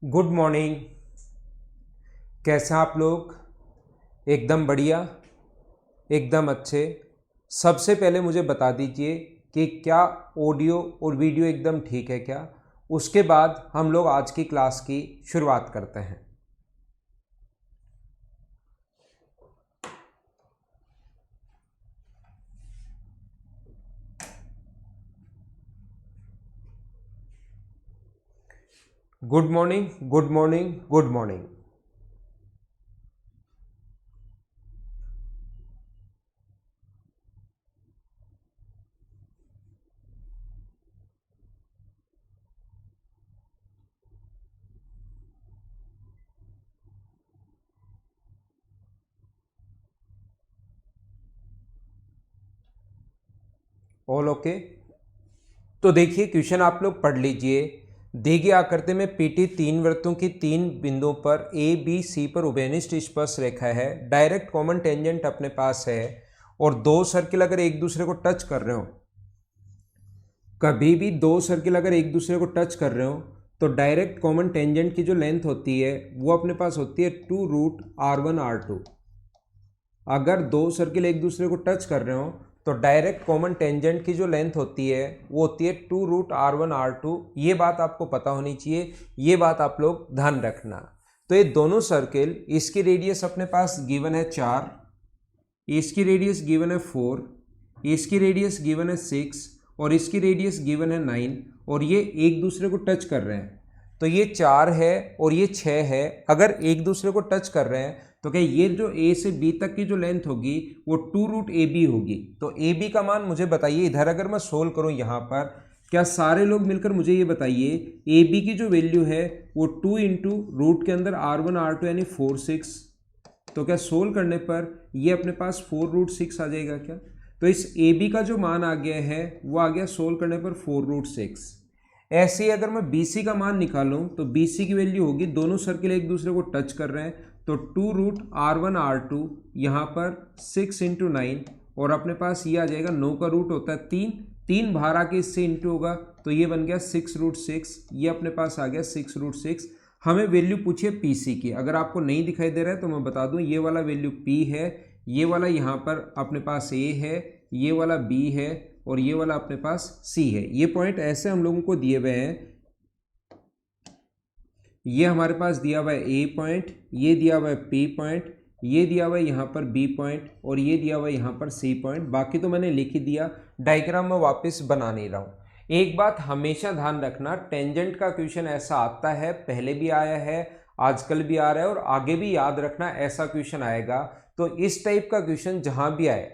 Good morning. कैसे हैं आप लोग? एकदम बढ़िया, एकदम अच्छे। सबसे पहले मुझे बता दीजिए कि क्या ऑडियो और वीडियो एकदम ठीक है क्या? उसके बाद हम लोग आज की क्लास की शुरुआत करते हैं। Good morning, good morning, good morning. All okay? तो देखिए, क्वेश्चन आप लोग पढ़ लीजिए। देगी आकृति में पीटी तीन वृत्तों की तीन बिंदुओं पर ए बी सी पर उभयनिष्ठ स्पर्श रेखा है। डायरेक्ट कॉमन टेंजेंट अपने पास है और दो सर्किल अगर एक दूसरे को टच कर रहे हो, कभी भी दो सर्किल अगर एक दूसरे को टच कर रहे हो तो डायरेक्ट कॉमन टेंजेंट की जो लेंथ होती है वो अपने पास होती है 2√R1R2। अगर दो सर्किल एक दूसरे को टच कर रहे हो तो डायरेक्ट कॉमन टेंजेंट की जो लेंथ होती है वो होती है 2√R1R2। ये बात आपको पता होनी चाहिए, ये बात आप लोग ध्यान रखना। तो ये दोनों सर्किल, इसकी रेडियस अपने पास गिवन है 4, इसकी रेडियस गिवन है 4, इसकी रेडियस गिवन है 6 और इसकी रेडियस गिवन है 9 और ये एक दूसरे को टच कर रहे हैं। तो ये 4 है और ये 6 है। अगर एक दूसरे को टच कर रहे हैं तो क्या ये जो ए से बी तक की जो लेंथ होगी वो 2√AB होगी। तो AB का मान मुझे बताइए, इधर अगर मैं सोल्व करूं यहाँ पर, क्या सारे लोग मिलकर मुझे ये बताइए AB की जो वैल्यू है वो 2 इंटू रूट के अंदर R1R2 यानी 4/6। तो क्या सोल्व करने पर ये अपने पास 4√6 आ जाएगा क्या? तो इस AB का जो मान आ गया है वो आ गया सोल्व करने पर 4√6। ऐसे ही अगर मैं BC का मान निकालूं तो BC की वैल्यू होगी, दोनों सर्किल एक दूसरे को टच कर रहे हैं तो 2√R1R2 यहाँ पर 6 इंटू 9 और अपने पास ये आ जाएगा, 9 का रूट होता है 3, 3 बाहर आके इससे इंटू होगा तो ये बन गया 6√6। ये अपने पास आ गया 6√6। हमें वैल्यू पूछिए पीसी की। अगर आपको नहीं दिखाई दे रहा है तो मैं बता दूं, ये वाला वैल्यू पी है, ये वाला यहाँ पर अपने पास ए है, ये वाला बी है और ये वाला अपने पास सी है। ये पॉइंट ऐसे हम लोगों को दिए हुए हैं, ये हमारे पास दिया हुआ है ए पॉइंट, ये दिया हुआ है पी पॉइंट, ये दिया हुआ है यहाँ पर बी पॉइंट और ये दिया हुआ है यहाँ पर सी पॉइंट। बाकी तो मैंने लिख ही दिया, डायग्राम में वापस बना नहीं रहा हूँ। एक बात हमेशा ध्यान रखना, टेंजेंट का क्वेश्चन ऐसा आता है, पहले भी आया है, आजकल भी आ रहा है और आगे भी याद रखना ऐसा क्वेश्चन आएगा। तो इस टाइप का क्वेश्चन जहां भी आए,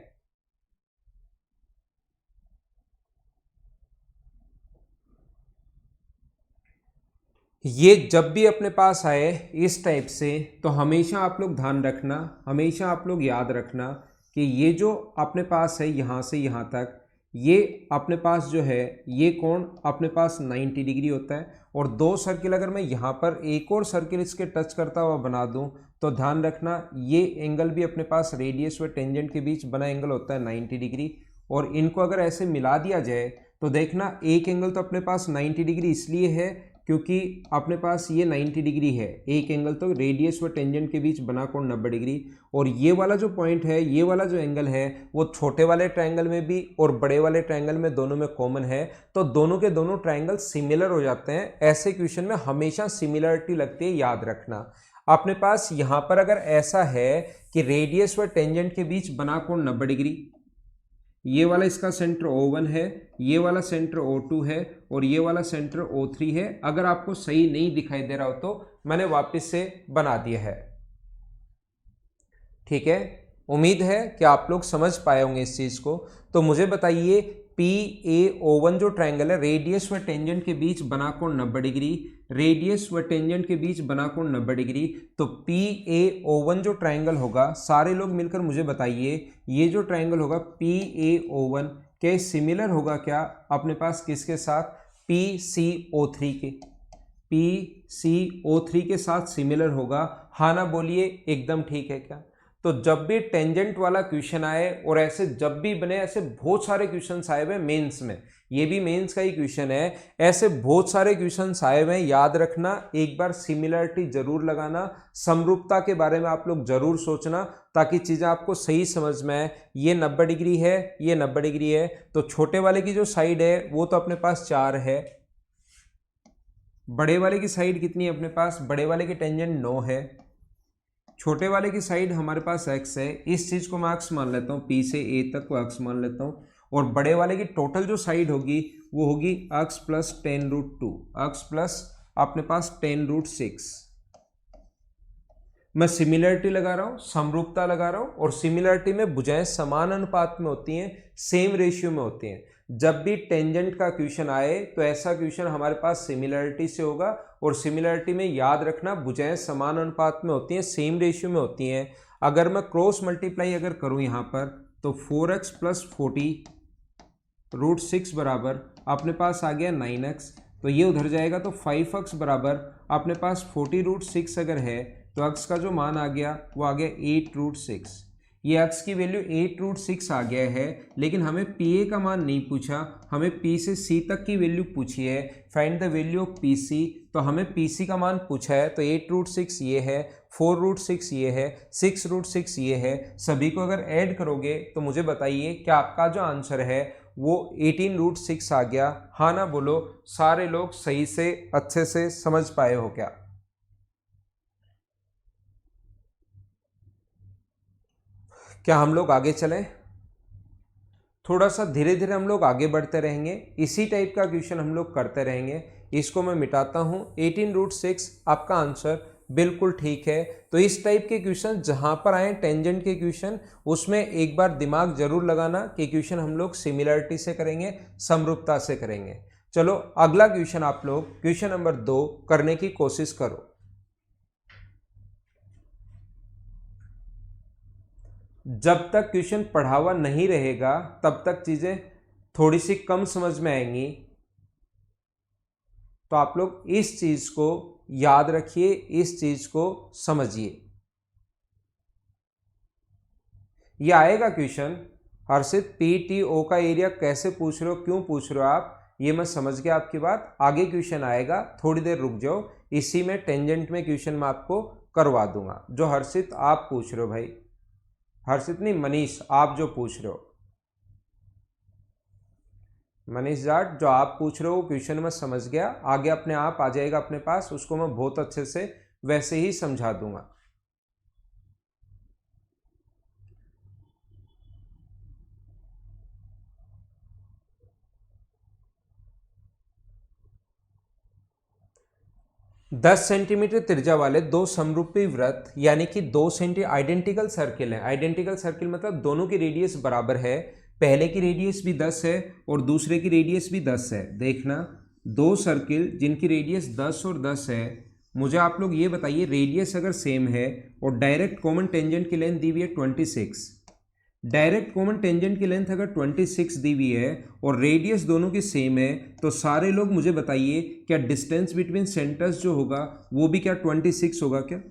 ये जब भी अपने पास आए इस टाइप से, तो हमेशा आप लोग ध्यान रखना, हमेशा आप लोग याद रखना कि ये जो अपने पास है यहाँ से यहाँ तक, ये अपने पास जो है ये कोण अपने पास 90 डिग्री होता है। और दो सर्किल अगर मैं यहाँ पर एक और सर्किल इसके टच करता हुआ बना दूं तो ध्यान रखना ये एंगल भी अपने पास रेडियस व टेंजेंट के बीच बना एंगल होता है 90 डिग्री। और इनको अगर ऐसे मिला दिया जाए तो देखना एक एंगल तो अपने पास 90 डिग्री इसलिए है क्योंकि अपने पास ये 90 डिग्री है, एक एंगल तो रेडियस व टेंजेंट के बीच बना कोण 90 डिग्री। और ये वाला जो पॉइंट है, ये वाला जो एंगल है वो छोटे वाले ट्रायंगल में भी और बड़े वाले ट्रायंगल में दोनों में कॉमन है। तो दोनों के दोनों ट्रायंगल सिमिलर हो जाते हैं। ऐसे क्वेश्चन में हमेशा सिमिलरिटी लगती है, याद रखना। अपने पास यहाँ पर अगर ऐसा है कि रेडियस व टेंजेंट के बीच बना कोण 90 डिग्री, ये वाला इसका सेंटर O1 है, ये वाला सेंटर O2 है और ये वाला सेंटर O3 है। अगर आपको सही नहीं दिखाई दे रहा हो तो मैंने वापस से बना दिया है, ठीक है। उम्मीद है कि आप लोग समझ पाए होंगे इस चीज को। तो मुझे बताइए PAO1 जो ट्रायंगल है, रेडियस व टेंजेंट के बीच बना कोण 90 डिग्री, रेडियस व टेंजेंट के बीच बना कोण 90 डिग्री। तो PAO1 जो ट्रायंगल होगा, सारे लोग मिलकर मुझे बताइए ये जो ट्रायंगल होगा PAO1 के सिमिलर होगा क्या अपने पास किसके साथ? PCO3 के, PCO3 के साथ सिमिलर होगा। हाँ ना बोलिए, एकदम ठीक है क्या? तो जब भी टेंजेंट वाला क्वेश्चन आए, और ऐसे जब भी बने, ऐसे बहुत सारे क्वेश्चंस आए हुए मेंस में, ये भी मेंस का ही क्वेश्चन है, ऐसे बहुत सारे क्वेश्चंस आए हुए हैं, याद रखना, एक बार सिमिलरिटी जरूर लगाना, समरूपता के बारे में आप लोग जरूर सोचना, ताकि चीजें आपको सही समझ में आए। ये 90 डिग्री है, ये 90 डिग्री है, तो छोटे वाले की जो साइड है वो तो अपने पास 4 है, बड़े वाले की साइड कितनी है अपने पास, बड़े वाले की टेंजेंट 9 है, छोटे वाले की साइड हमारे पास x है, इस चीज को मैं अक्ष मान लेता हूँ, P से A तक को अक्ष मान लेता हूँ, और बड़े वाले की टोटल जो साइड होगी वो होगी अक्ष प्लस 10√2, अक्ष प्लस अपने पास 10√6। मैं सिमिलरिटी लगा रहा हूं, समरूपता लगा रहा हूं, और सिमिलरिटी में भुजाएं समान अनुपात में होती हैं, सेम रेशियो में होती हैं। जब भी टेंजेंट का क्वेश्चन आए तो ऐसा क्वेश्चन हमारे पास सिमिलरिटी से होगा, और सिमिलरिटी में याद रखना भुजाएं समान अनुपात में होती हैं, सेम रेशियो में होती हैं। अगर मैं क्रॉस मल्टीप्लाई अगर करूं यहां पर, तो 4x प्लस 40√6 बराबर अपने पास आ गया 9x, तो ये उधर जाएगा, तो 5x बराबर अपने पास 40√6 अगर है, तो x का जो मान आ गया वो आ गया 8√6। ये x की वैल्यू 8√6 आ गया है, लेकिन हमें PA का मान नहीं पूछा, हमें P से C तक की वैल्यू पूछी है, find the value of PC, तो हमें PC का मान पूछा है, तो 8√6 ये है, 4√6 ये है, 6√6 ये है, सभी को अगर ऐड करोगे तो मुझे बताइए कि आपका जो आंसर है वो 18√6 आ गया। हाँ ना बोलो, सारे लोग सही से अच्छे से समझ पाए हो क्या? क्या हम लोग आगे चलें? थोड़ा सा धीरे धीरे हम लोग आगे बढ़ते रहेंगे, इसी टाइप का क्वेश्चन हम लोग करते रहेंगे। इसको मैं मिटाता हूं, 18√6 आपका आंसर बिल्कुल ठीक है। तो इस टाइप के क्वेश्चन जहां पर आए टेंजेंट के क्वेश्चन, उसमें एक बार दिमाग जरूर लगाना कि क्वेश्चन हम लोग सिमिलरिटी से करेंगे, समरूपता से करेंगे। चलो अगला क्वेश्चन आप लोग क्वेश्चन नंबर 2 करने की कोशिश करो। जब तक क्वेश्चन पढ़ा हुआ नहीं रहेगा तब तक चीजें थोड़ी सी कम समझ में आएंगी, तो आप लोग इस चीज को याद रखिए, इस चीज को समझिए। ये आएगा क्वेश्चन, हर्षित PTO का एरिया कैसे पूछ रहे हो, क्यों पूछ रहे हो आप, ये मैं समझ गया आपकी बात। आगे क्वेश्चन आएगा, थोड़ी देर रुक जाओ, इसी में टेंजेंट में क्वेश्चन मैं आपको करवा दूंगा। जो हर्षित आप पूछ रहे हो भाई, हर्षित नहीं मनीष, आप जो पूछ रहे हो, मनीष जाट जो आप पूछ रहे हो क्वेश्चन में समझ गया, आगे अपने आप आ जाएगा अपने पास, उसको मैं बहुत अच्छे से वैसे ही समझा दूंगा। दस सेंटीमीटर त्रिज्या वाले दो समरूपी वृत्त यानी कि 2 सेंटी आइडेंटिकल सर्किल है। आइडेंटिकल सर्किल मतलब दोनों की रेडियस बराबर है, पहले की रेडियस भी 10 है और दूसरे की रेडियस भी 10 है। देखना, दो सर्किल जिनकी रेडियस 10 और 10 है, मुझे आप लोग ये बताइए, रेडियस अगर सेम है और डायरेक्ट कॉमन टेंजेंट की लेंथ दी हुई है 26, डायरेक्ट कॉमन टेंजेंट की लेंथ अगर 26 दी हुई है और रेडियस दोनों की सेम है, तो सारे लोग मुझे बताइए क्या डिस्टेंस बिटवीन सेंटर्स जो होगा वो भी क्या 26 होगा क्या?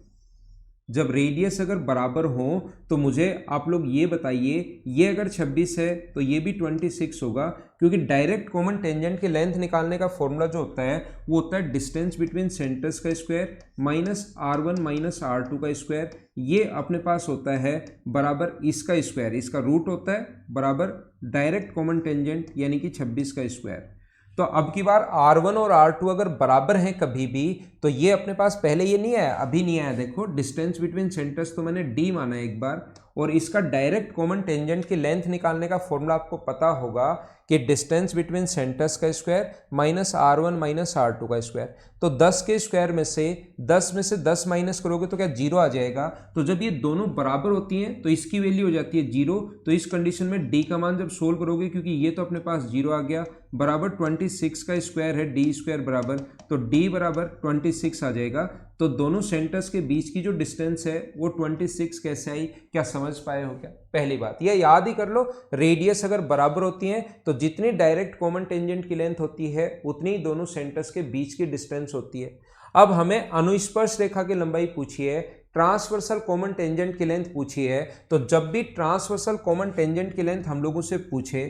जब रेडियस अगर बराबर हो तो मुझे आप लोग ये बताइए, ये अगर 26 है तो ये भी 26 होगा, क्योंकि डायरेक्ट कॉमन टेंजेंट की लेंथ निकालने का फॉर्मूला जो होता है वो होता है डिस्टेंस बिटवीन सेंटर्स का square minus R1 minus R2 का स्क्वायर, ये अपने पास होता है बराबर इसका स्क्वायर, इसका रूट होता है बराबर डायरेक्ट कॉमन टेंजेंट यानी कि 26 का स्क्वायर। तो अब की बार R1 और R2 अगर बराबर हैं कभी भी, तो ये अपने पास पहले ये नहीं आया, अभी नहीं आया। देखो डिस्टेंस बिटवीन सेंटर्स तो मैंने D माना है एक बार, और इसका डायरेक्ट कॉमन टेंजेंट की लेंथ निकालने का फॉर्मूला आपको पता होगा कि डिस्टेंस बिटवीन सेंटर्स का square minus R1 minus R2 का स्क्वायर। तो 10 के स्क्वायर में से 10 माइनस करोगे तो क्या 0 आ जाएगा। तो जब ये दोनों बराबर होती हैं तो इसकी वैल्यू हो जाती है 0। तो इस कंडीशन में D का मान जब सोल्व करोगे, क्योंकि ये तो अपने पास 0 आ गया, बराबर 26 का स्क्वायर है D स्क्वायर बराबर, तो D बराबर 26 आ जाएगा। तो दोनों सेंटर्स के बीच की जो डिस्टेंस है वो 26 कैसे आई, क्या समझ पाए हो क्या? पहली बात यह याद ही कर लो, रेडियस अगर बराबर होती है तो जितनी डायरेक्ट कॉमन टेंजेंट की लेंथ होती है उतनी ही दोनों सेंटर्स के बीच की डिस्टेंस होती है। अब हमें अनुस्पर्श रेखा की लंबाई पूछी है, ट्रांसवर्सल कॉमन टेंजेंट की लेंथ पूछी है, तो जब भी ट्रांसवर्सल कॉमन टेंजेंट की लेंथ हम लोगों से पूछे,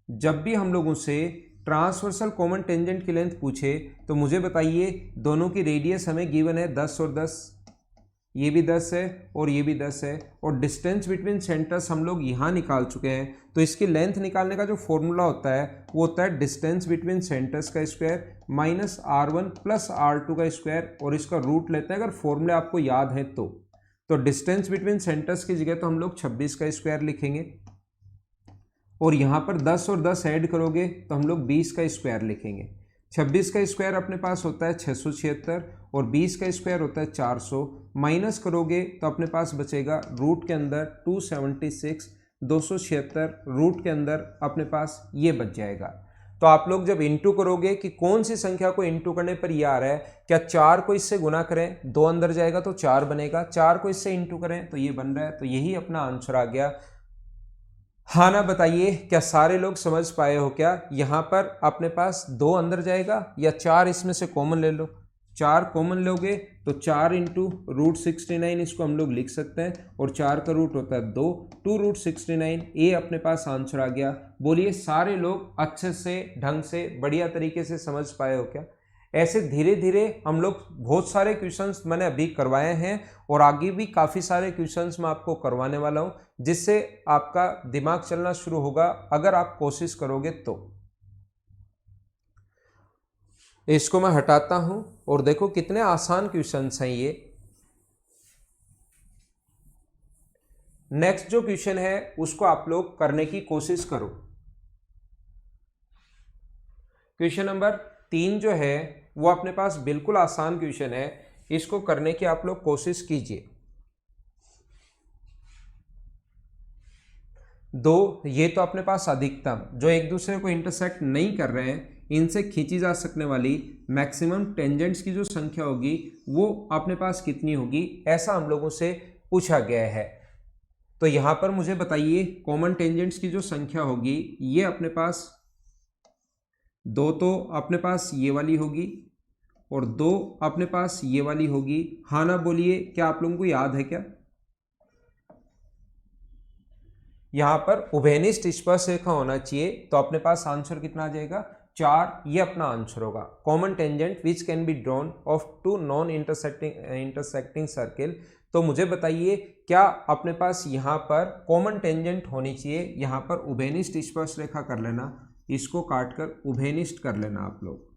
जब भी हम लोगों से ट्रांसवर्सल कॉमन टेंजेंट की लेंथ पूछे, तो मुझे बताइए दोनों की रेडियस हमें गिवन है 10 और 10, ये भी 10 है और ये भी 10 है, और डिस्टेंस बिटवीन सेंटर्स हम लोग यहाँ निकाल चुके हैं। तो इसकी लेंथ निकालने का जो फॉर्मूला होता है वो होता है डिस्टेंस बिटवीन सेंटर्स का square minus R1 plus R2 का स्क्वायर, और इसका रूट लेते हैं अगर फॉर्मूले आपको याद है तो डिस्टेंस बिटवीन सेंटर्स की जगह तो हम लोग 26 का स्क्वायर लिखेंगे, और यहाँ पर 10 और 10 ऐड करोगे तो हम लोग 20 का स्क्वायर लिखेंगे। 26 का स्क्वायर अपने पास होता है 676 और 20 का स्क्वायर होता है 400, माइनस करोगे तो अपने पास बचेगा रूट के अंदर 276, 276 रूट के अंदर अपने पास ये बच जाएगा। तो आप लोग जब इंटू करोगे कि कौन सी संख्या को इंटू करने पर ये आ रहा है, क्या 4 को इससे गुना करें, 2 अंदर जाएगा तो 4 बनेगा, 4 को इससे इंटू करें तो ये बन रहा है, तो यही अपना आंसर आ गया। हाँ ना बताइए, क्या सारे लोग समझ पाए हो? क्या यहाँ पर अपने पास 2 अंदर जाएगा या 4 इसमें से कॉमन ले लो, 4 कॉमन लोगे तो 4 इंटू रूट 69 इसको हम लोग लिख सकते हैं, और 4 का रूट होता है 2 रूट 69, ये अपने पास आंसर आ गया। बोलिए सारे लोग अच्छे से ढंग से बढ़िया तरीके से समझ पाए हो क्या? ऐसे धीरे धीरे हम लोग बहुत सारे क्वेश्चंस मैंने अभी करवाए हैं, और आगे भी काफ़ी सारे क्वेश्चंस मैं आपको करवाने वाला हूं, जिससे आपका दिमाग चलना शुरू होगा अगर आप कोशिश करोगे तो। इसको मैं हटाता हूं और देखो कितने आसान क्वेश्चंस हैं ये। नेक्स्ट जो क्वेश्चन है उसको आप लोग करने की कोशिश करो। क्वेश्चन नंबर 3 जो है वो अपने पास बिल्कुल आसान क्वेश्चन है, इसको करने की आप लोग कोशिश कीजिए। 2 ये तो अपने पास अधिकतम जो एक दूसरे को इंटरसेक्ट नहीं कर रहे हैं, इनसे खींची जा सकने वाली मैक्सिमम टेंजेंट्स की जो संख्या होगी वो अपने पास कितनी होगी, ऐसा हम लोगों से पूछा गया है। तो यहां पर मुझे बताइए कॉमन टेंजेंट्स की जो संख्या होगी ये अपने पास 2 तो अपने पास ये वाली होगी, और 2 अपने पास ये वाली होगी। हाँ ना बोलिए, क्या आप लोगों को याद है क्या? यहां पर उभयनिष्ठ स्पर्श रेखा होना चाहिए, तो अपने पास आंसर कितना आ जाएगा? 4, ये अपना आंसर होगा। Common tangent which can be drawn of 2 non intersecting circle. तो मुझे बताइए क्या अपने पास यहां पर कॉमन टेंजेंट होनी चाहिए? यहां पर उभयनिष्ठ स्पर्श रेखा कर लेना, इसको काटकर उभयनिष्ठ कर लेना आप लोग,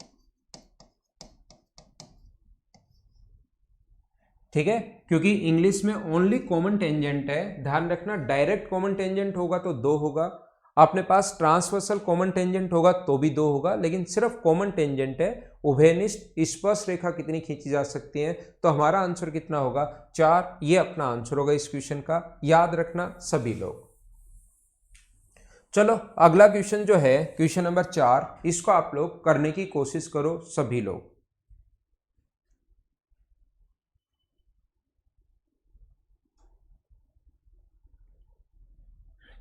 ठीक है, क्योंकि इंग्लिश में ओनली कॉमन टेंजेंट है, ध्यान रखना। डायरेक्ट कॉमन टेंजेंट होगा तो 2 होगा, अपने पास ट्रांसवर्सल कॉमन टेंजेंट होगा तो भी 2 होगा, लेकिन सिर्फ कॉमन टेंजेंट है। उभयनिष्ठ स्पर्श रेखा कितनी खींची जा सकती है? तो हमारा आंसर कितना होगा? 4, ये अपना आंसर होगा इस क्वेश्चन का, याद रखना सभी लोग। चलो अगला क्वेश्चन जो है क्वेश्चन नंबर 4, इसको आप लोग करने की कोशिश करो सभी लोग।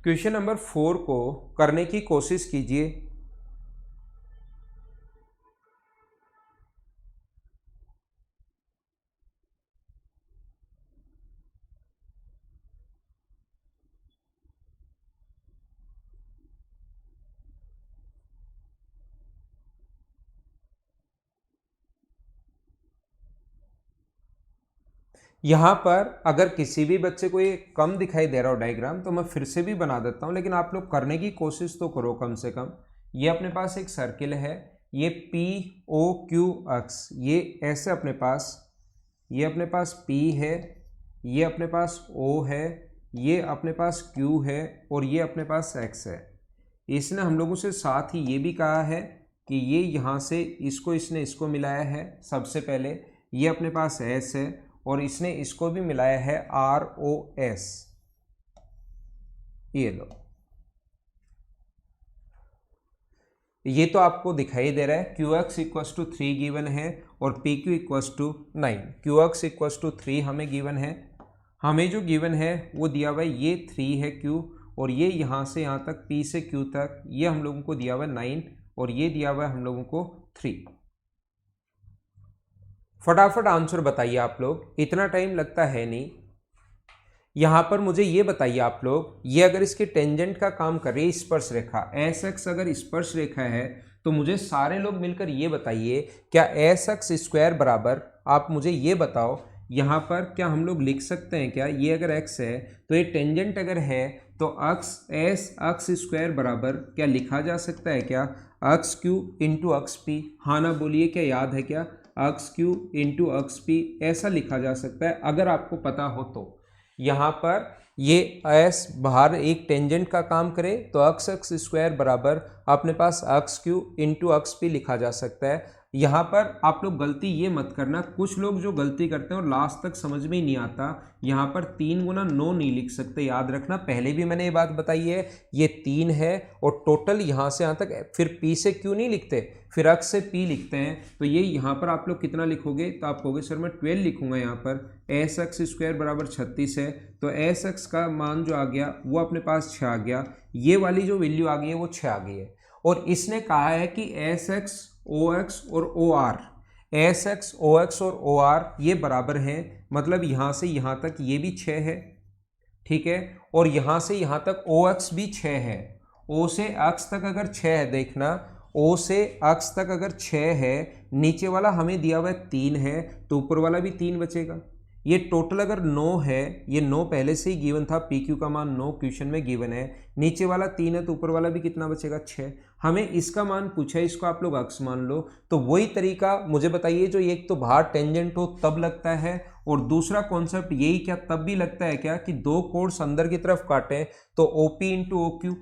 क्वेश्चन नंबर 4 को करने की कोशिश कीजिए। यहाँ पर अगर किसी भी बच्चे को ये कम दिखाई दे रहा हो डायग्राम, तो मैं फिर से भी बना देता हूँ, लेकिन आप लोग करने की कोशिश तो करो कम से कम। ये अपने पास एक सर्किल है, ये POQ अक्स, ये ऐसे अपने पास, ये अपने पास P है, ये अपने पास O है, ये अपने पास Q है, और ये अपने पास X है। इसने हम लोगों से साथ ही ये भी कहा है कि ये यहाँ से इसने इसको मिलाया है सबसे पहले, ये अपने पास S है, और इसने इसको भी मिलाया है ROS, ये लो, ये तो आपको दिखाई दे रहा है। QX इक्वस टू 3 गिवन है और PQ equals to 9। QX equals to 3 हमें गिवन है, हमें जो गिवन है वो दिया हुआ है ये 3 है Q, और ये यहाँ से यहाँ तक P से Q तक ये हम लोगों को दिया हुआ है 9, और ये दिया हुआ है हम लोगों को 3। फटाफट आंसर बताइए आप लोग, इतना टाइम लगता है नहीं। यहां पर मुझे ये बताइए आप लोग, ये अगर इसके टेंजेंट का काम कर रही है स्पर्श रेखा, एस एक्स अगर स्पर्श रेखा है तो मुझे सारे लोग मिलकर ये बताइए, क्या एस एक्स स्क्वायर बराबर, आप मुझे ये बताओ यहाँ पर क्या हम लोग लिख सकते हैं क्या, ये अगर x है तो ये टेंजेंट अगर है तो अक्स एस अक्स स्क्वायर बराबर क्या लिखा जा सकता है क्या, अक्स क्यू इंटू अक्स पी। हाँ ना बोलिए, क्या याद है क्या, अक्स क्यू इंटू अक्स पी ऐसा लिखा जा सकता है अगर आपको पता हो तो। यहाँ पर ये एस बाहर एक टेंजेंट का काम करे तो अक्स एक्स स्क्वायर बराबर अपने पास अक्स क्यू इंटू अक्स पी लिखा जा सकता है। यहाँ पर आप लोग गलती ये मत करना, कुछ लोग जो गलती करते हैं और लास्ट तक समझ में ही नहीं आता, यहाँ पर 3 गुना 9 नहीं लिख सकते, याद रखना, पहले भी मैंने ये बात बताई है, ये 3 है और टोटल यहाँ से यहाँ तक, फिर पी से क्यू नहीं लिखते, फिर अक्स से पी लिखते हैं, तो ये यहाँ पर आप लोग कितना लिखोगे, तो आप कहोगे सर मैं 12 लिखूंगा, यहाँ पर एस एक्स स्क्वायर बराबर 36 है, तो एस एक्स का मान जो आ गया वो अपने पास 6 आ गया, ये वाली जो वैल्यू आ गई है वो 6 आ गई है। और इसने कहा है कि एस एक्स ओ एक्स और ओ आर, एस एक्स ओ एक्स और ओ आर ये बराबर हैं, मतलब यहाँ से यहाँ तक ये भी 6 है, ठीक है, और यहाँ से यहाँ तक ओ एक्स भी 6 है, ओ से अक्स तक अगर 6 है, देखना ओ से अक्स तक अगर 6 है, नीचे वाला हमें दिया हुआ है 3 है, तो ऊपर वाला भी 3 बचेगा, ये टोटल अगर 9 है, ये 9 पहले से ही गिवन था, पी क्यू का मान 9 क्वेश्चन में गिवन है, नीचे वाला 3 है तो ऊपर वाला भी कितना बचेगा 6, हमें इसका मान पूछा है, इसको आप लोग अक्स मान लो। तो वही तरीका मुझे बताइए, जो एक तो बाहर टेंजेंट हो तब लगता है, और दूसरा कॉन्सेप्ट यही क्या तब भी लगता है क्या कि दो कोर्स अंदर की तरफ काटे तो OP into O Q,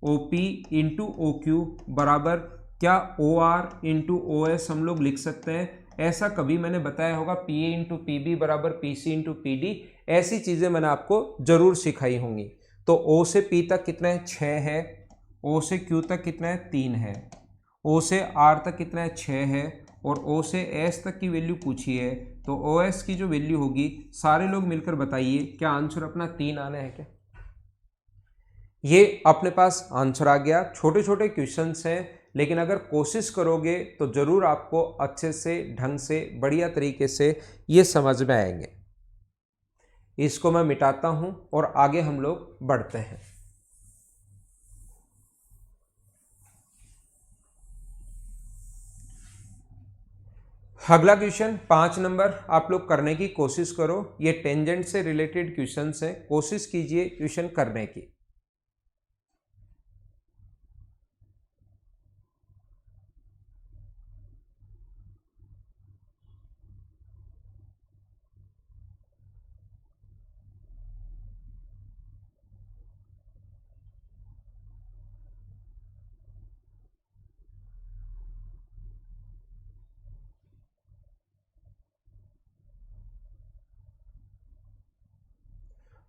OP into O Q बराबर क्या O R into O S हम लोग लिख सकते हैं, ऐसा कभी मैंने बताया होगा, P A into P B बराबर P C into P D, ऐसी चीजें मैंने आपको जरूर सिखाई होंगी। तो ओ से पी तक कितना है 6 है, ओ से क्यू तक कितना है 3 है, ओ से आर तक कितना है 6 है, और ओ से एस तक की वैल्यू पूछी है, तो ओ एस की जो वैल्यू होगी सारे लोग मिलकर बताइए, क्या आंसर अपना 3 आना है क्या, ये अपने पास आंसर आ गया। छोटे छोटे क्वेश्चंस हैं, लेकिन अगर कोशिश करोगे तो जरूर आपको अच्छे से ढंग से बढ़िया तरीके से ये समझ में आएंगे। इसको मैं मिटाता हूं और आगे हम लोग बढ़ते हैं। अगला क्वेश्चन 5 नंबर आप लोग करने की कोशिश करो, ये टेंजेंट से रिलेटेड क्वेश्चन है, कोशिश कीजिए क्वेश्चन करने की।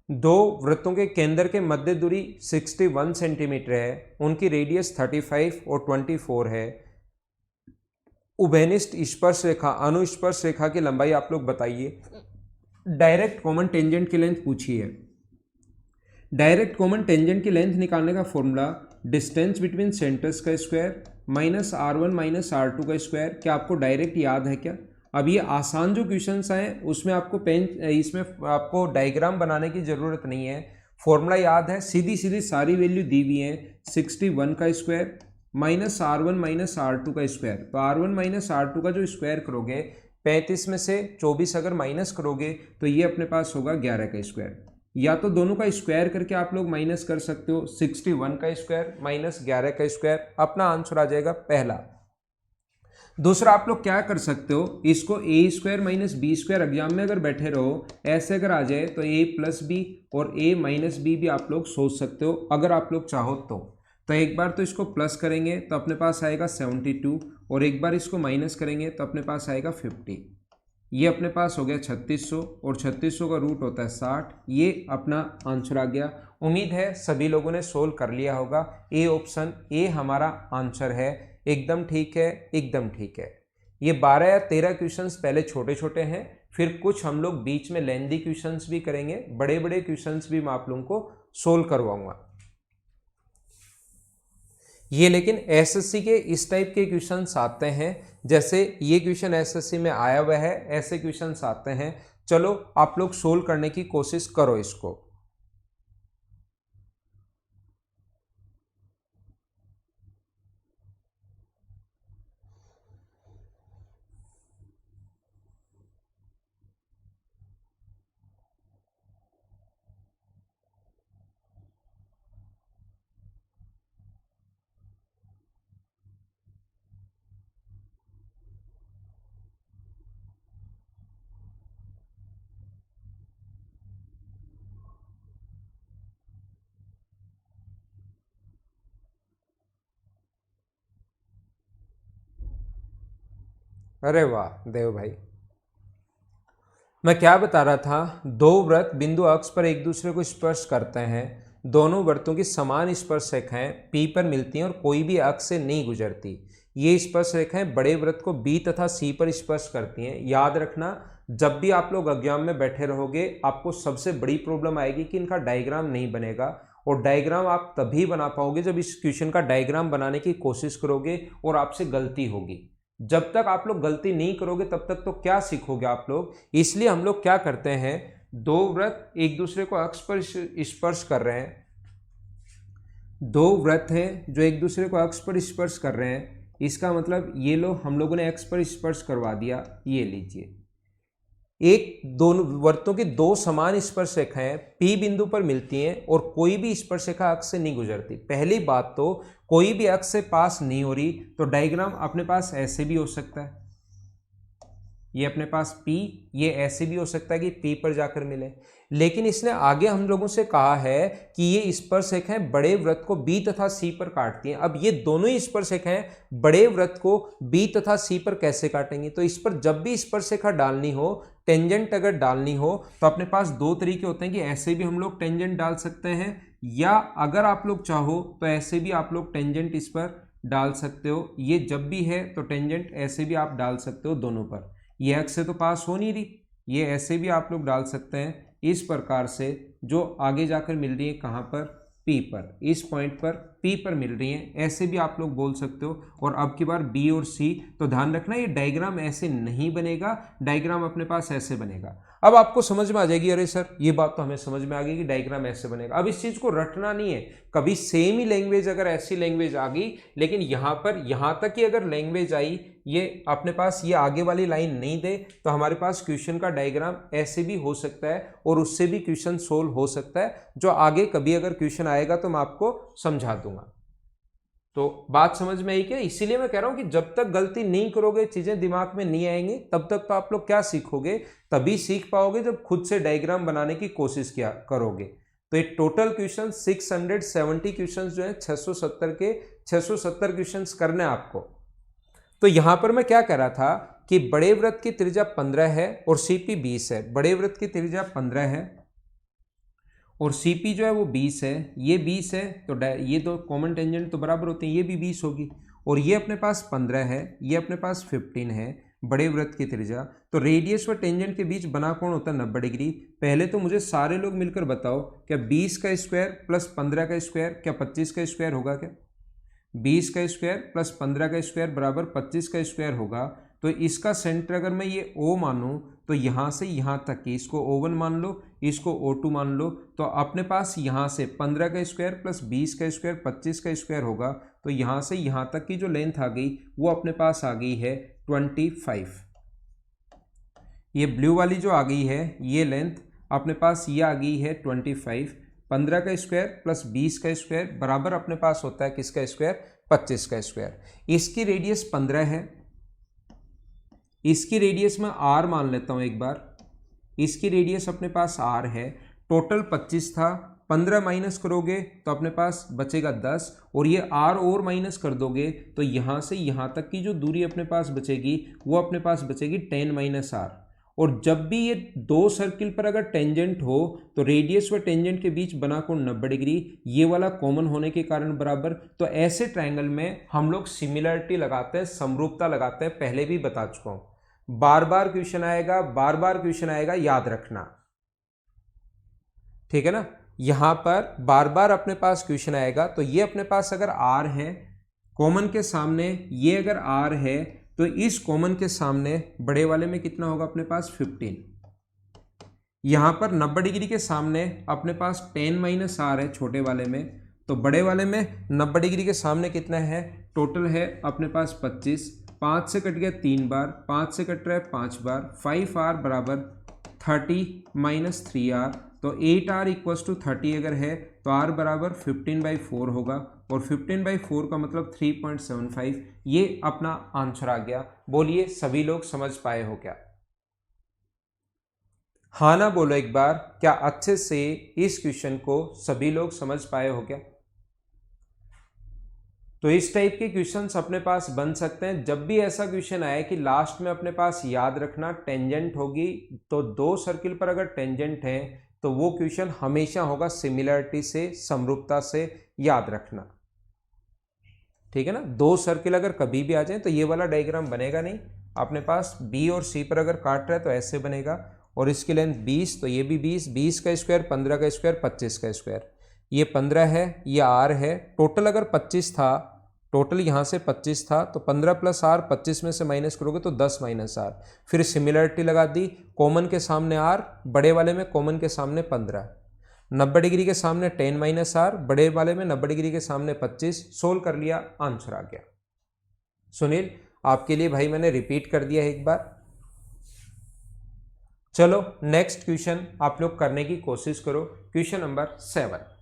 दो वृत्तों के केंद्र के मध्य दूरी 61 सेंटीमीटर है, उनकी रेडियस 35 और 24 है, उभयनिष्ठ स्पर्श रेखा अनुस्पर्श रेखा की लंबाई आप लोग बताइए। डायरेक्ट कॉमन टेंजेंट की लेंथ पूछी है। डायरेक्ट कॉमन टेंजेंट की लेंथ निकालने का फॉर्मूला डिस्टेंस बिटवीन सेंटर्स का square minus R1 minus R2 का स्क्वायर, क्या आपको डायरेक्ट याद है क्या। अब ये आसान जो क्वेश्चंस आए उसमें आपको इसमें आपको डायग्राम बनाने की जरूरत नहीं है, फॉर्मूला याद है, सीधी सीधी सारी वैल्यू दी हुई है। 61 का square minus R1 minus R2 का स्क्वायर, तो R1 माइनस R2 का जो स्क्वायर करोगे 35 में से 24 अगर माइनस करोगे तो ये अपने पास होगा 11 का स्क्वायर, या तो दोनों का स्क्वायर करके आप लोग माइनस कर सकते हो, 61 का स्क्वायर माइनस 11 का स्क्वायर, अपना आंसर आ जाएगा पहला। दूसरा आप लोग क्या कर सकते हो, इसको A square minus B square exam में अगर बैठे रहो ऐसे अगर आ जाए तो ए प्लस बी और ए माइनस बी भी आप लोग सोच सकते हो अगर आप लोग चाहो तो एक बार तो इसको प्लस करेंगे तो अपने पास आएगा 72 और एक बार इसको माइनस करेंगे तो अपने पास आएगा 50, ये अपने पास हो गया 3600 और 3600 का रूट होता है 60, ये अपना आंसर आ गया। उम्मीद है सभी लोगों ने सोल्व कर लिया होगा, ए ऑप्शन ए हमारा आंसर है, एकदम ठीक है, एकदम ठीक है। ये 12 या 13 क्वेश्चंस पहले छोटे छोटे हैं, फिर कुछ हम लोग बीच में लेंदी क्वेश्चंस भी करेंगे, बड़े बड़े क्वेश्चंस भी मैं आप लोगों को सोल्व करवाऊंगा। ये लेकिन एसएससी के इस टाइप के क्वेश्चंस आते हैं, जैसे ये क्वेश्चन एसएससी में आया हुआ है, ऐसे क्वेश्चंस आते हैं। चलो आप लोग सोल्व करने की कोशिश करो इसको। अरे वाह देव भाई, मैं क्या बता रहा था, दो वृत्त बिंदु अक्ष पर एक दूसरे को स्पर्श करते हैं, दोनों वृत्तों की समान स्पर्श रेखाएं P पर मिलती हैं और कोई भी अक्ष से नहीं गुजरती। ये स्पर्श रेखाएं बड़े वृत्त को B तथा C पर स्पर्श करती हैं। याद रखना, जब भी आप लोग एग्जाम में बैठे रहोगे आपको सबसे बड़ी प्रॉब्लम आएगी कि इनका डायग्राम नहीं बनेगा, और डायग्राम आप तभी बना पाओगे जब इस क्वेश्चन का डायग्राम बनाने की कोशिश करोगे और आपसे गलती होगी। जब तक आप लोग गलती नहीं करोगे तब तक तो क्या सीखोगे आप लोग। इसलिए हम लोग क्या करते हैं, दो वृत्त एक दूसरे को अक्ष पर स्पर्श कर रहे हैं, दो वृत्त हैं जो एक दूसरे को अक्ष पर स्पर्श कर रहे हैं, इसका मतलब ये लो हम लोगों ने अक्ष पर स्पर्श करवा दिया। ये लीजिए, एक दोनों वृत्तों की दो समान स्पर्श रेखाएं P बिंदु पर मिलती हैं और कोई भी स्पर्श रेखा अक्ष से नहीं गुजरती। पहली बात तो कोई भी अक्ष से पास नहीं हो रही, तो डायग्राम अपने पास ऐसे भी हो सकता है, ये अपने पास P, ये ऐसे भी हो सकता है कि P पर जाकर मिले। लेकिन इसने आगे हम लोगों से कहा है कि ये स्पर्श रेखाएं बड़े वृत्त को B तथा C पर काटती हैं। अब ये दोनों ही स्पर्श रेखाएं बड़े वृत्त को B तथा C पर कैसे काटेंगी, तो इस पर जब भी स्पर्श रेखा डालनी हो, टेंजेंट अगर डालनी हो, तो अपने पास दो तरीके होते हैं कि ऐसे भी हम लोग टेंजेंट डाल सकते हैं, या अगर आप लोग चाहो तो ऐसे भी आप लोग टेंजेंट इस पर डाल सकते हो। ये जब भी है तो टेंजेंट ऐसे भी आप डाल सकते हो दोनों पर, ये अक्ष से तो पास हो नहीं रही, ये ऐसे भी आप लोग डाल सकते हैं इस प्रकार से, जो आगे जाकर मिल रही है कहाँ पर, P पर, इस पॉइंट पर P पर मिल रही हैं, ऐसे भी आप लोग बोल सकते हो। और अब की बार B और C, तो ध्यान रखना ये डायग्राम ऐसे नहीं बनेगा, डायग्राम अपने पास ऐसे बनेगा। अब आपको समझ में आ जाएगी, अरे सर ये बात तो हमें समझ में आ गई कि डायग्राम ऐसे बनेगा। अब इस चीज को रटना नहीं है, कभी सेम ही लैंग्वेज अगर ऐसी लैंग्वेज आ गई, लेकिन यहाँ पर यहाँ तक की अगर लैंग्वेज आई, ये अपने पास ये आगे वाली लाइन नहीं दे, तो हमारे पास क्वेश्चन का डायग्राम ऐसे भी हो सकता है और उससे भी क्वेश्चन सोल्व हो सकता है, जो आगे कभी अगर क्वेश्चन आएगा तो मैं आपको समझा दूंगा। तो बात समझ में आई क्या? इसीलिए मैं कह रहा हूं कि जब तक गलती नहीं करोगे, चीजें दिमाग में नहीं आएंगी, तब तक तो आप लोग क्या सीखोगे, तभी सीख पाओगे जब खुद से डायग्राम बनाने की कोशिश किया करोगे। तो ये टोटल क्वेश्चन 670 क्वेश्चन जो है 670 के 670 क्वेश्चन करने हैं आपको। तो यहां पर मैं क्या कह रहा था कि बड़े वृत्त की त्रिज्या 15 है और CP 20 है। बड़े वृत्त की त्रिज्या 15 है और CP जो है वो 20 है, ये 20 है, तो ये दो कॉमन टेंजेंट तो बराबर होते हैं, ये भी 20 होगी, और ये अपने पास 15 है, ये अपने पास 15 है बड़े वृत्त की त्रिज्या। तो रेडियस व टेंजेंट के बीच बना कोण होता है 90 डिग्री। पहले तो मुझे सारे लोग मिलकर बताओ, क्या 20 का स्क्वायर प्लस 15 का स्क्वायर क्या 25 का स्क्वायर होगा क्या? 20 का स्क्वायर प्लस 15 का स्क्वायर बराबर 25 का स्क्वायर होगा। तो इसका सेंटर अगर मैं ये O मानूं, तो यहाँ से यहाँ तक की, इसको O1 मान लो, इसको O2 मान लो, तो अपने पास यहाँ से 15 का स्क्वायर प्लस 20 का स्क्वायर 25 का स्क्वायर होगा। तो यहाँ से यहाँ तक की जो लेंथ आ गई वो अपने पास आ गई है 25। ये ब्लू वाली जो आ गई है ये लेंथ अपने पास ये आ गई है 25। 15 का स्क्वायर प्लस 20 का स्क्वायर बराबर अपने पास होता है किसका स्क्वायर? 25 का स्क्वायर। इसकी रेडियस 15 है, इसकी रेडियस मैं R मान लेता हूं एक बार, इसकी रेडियस अपने पास R है। टोटल 25 था, 15 माइनस करोगे तो अपने पास बचेगा 10, और ये R और माइनस कर दोगे तो यहाँ से यहाँ तक की जो दूरी अपने पास बचेगी वो अपने पास बचेगी 10 माइनस R। और जब भी ये दो सर्किल पर अगर टेंजेंट हो तो रेडियस व टेंजेंट के बीच बना कोण 90 डिग्री, ये वाला कॉमन होने के कारण बराबर। तो ऐसे ट्रायंगल में हम लोग सिमिलरिटी लगाते हैं, समरूपता लगाते हैं, पहले भी बता चुका हूं। बार बार क्वेश्चन आएगा, बार बार क्वेश्चन आएगा, याद रखना, ठीक है ना। यहां पर बार बार अपने पास क्वेश्चन आएगा। तो ये अपने पास अगर R है कॉमन के सामने ये अगर r है तो इस कॉमन के सामने बड़े वाले में कितना होगा अपने पास 15। यहाँ पर 90 डिग्री के सामने अपने पास 10 - r है छोटे वाले में, तो बड़े वाले में 90 डिग्री के सामने कितना है, टोटल है अपने पास 25। 5 से कट गया 3 बार, 5 से कट रहा है 5 बार, 5r बराबर 30 - 3r, तो 8r इक्वल्स टू 30 अगर है तो r बराबर 15/4 होगा, और 15/4 का मतलब 3.75। ये अपना आंसर आ गया। बोलिए सभी लोग समझ पाए हो क्या? हाँ ना बोलो एक बार, क्या अच्छे से इस क्वेश्चन को सभी लोग समझ पाए हो क्या? तो इस टाइप के क्वेश्चंस अपने पास बन सकते हैं। जब भी ऐसा क्वेश्चन आए कि लास्ट में अपने पास याद रखना टेंजेंट होगी, तो दो सर्किल पर अगर टेंजेंट है तो वो क्वेश्चन हमेशा होगा सिमिलरिटी से, समरूपता से, याद रखना। ठीक है ना? दो सर्किल अगर कभी भी आ जाए तो ये वाला डायग्राम बनेगा नहीं, अपने पास बी और सी पर अगर काट रहा है तो ऐसे बनेगा, और इसकी लेंथ 20 तो ये भी 20, 20 का स्क्वायर 15 का स्क्वायर 25 का स्क्वायर, ये 15 है, ये r है। टोटल अगर 25 था, टोटल यहाँ से 25 था, तो 15 + r, 25 में से माइनस करोगे तो 10 - r। फिर सिमिलरिटी लगा दी, कॉमन के सामने r, बड़े वाले में कॉमन के सामने 15, 90 डिग्री के सामने 10 - r, बड़े वाले में 90 डिग्री के सामने 25, सोल्व कर लिया, आंसर आ गया। सुनील आपके लिए भाई मैंने रिपीट कर दिया एक बार। चलो नेक्स्ट क्वेश्चन आप लोग करने की कोशिश करो, क्वेश्चन नंबर 7।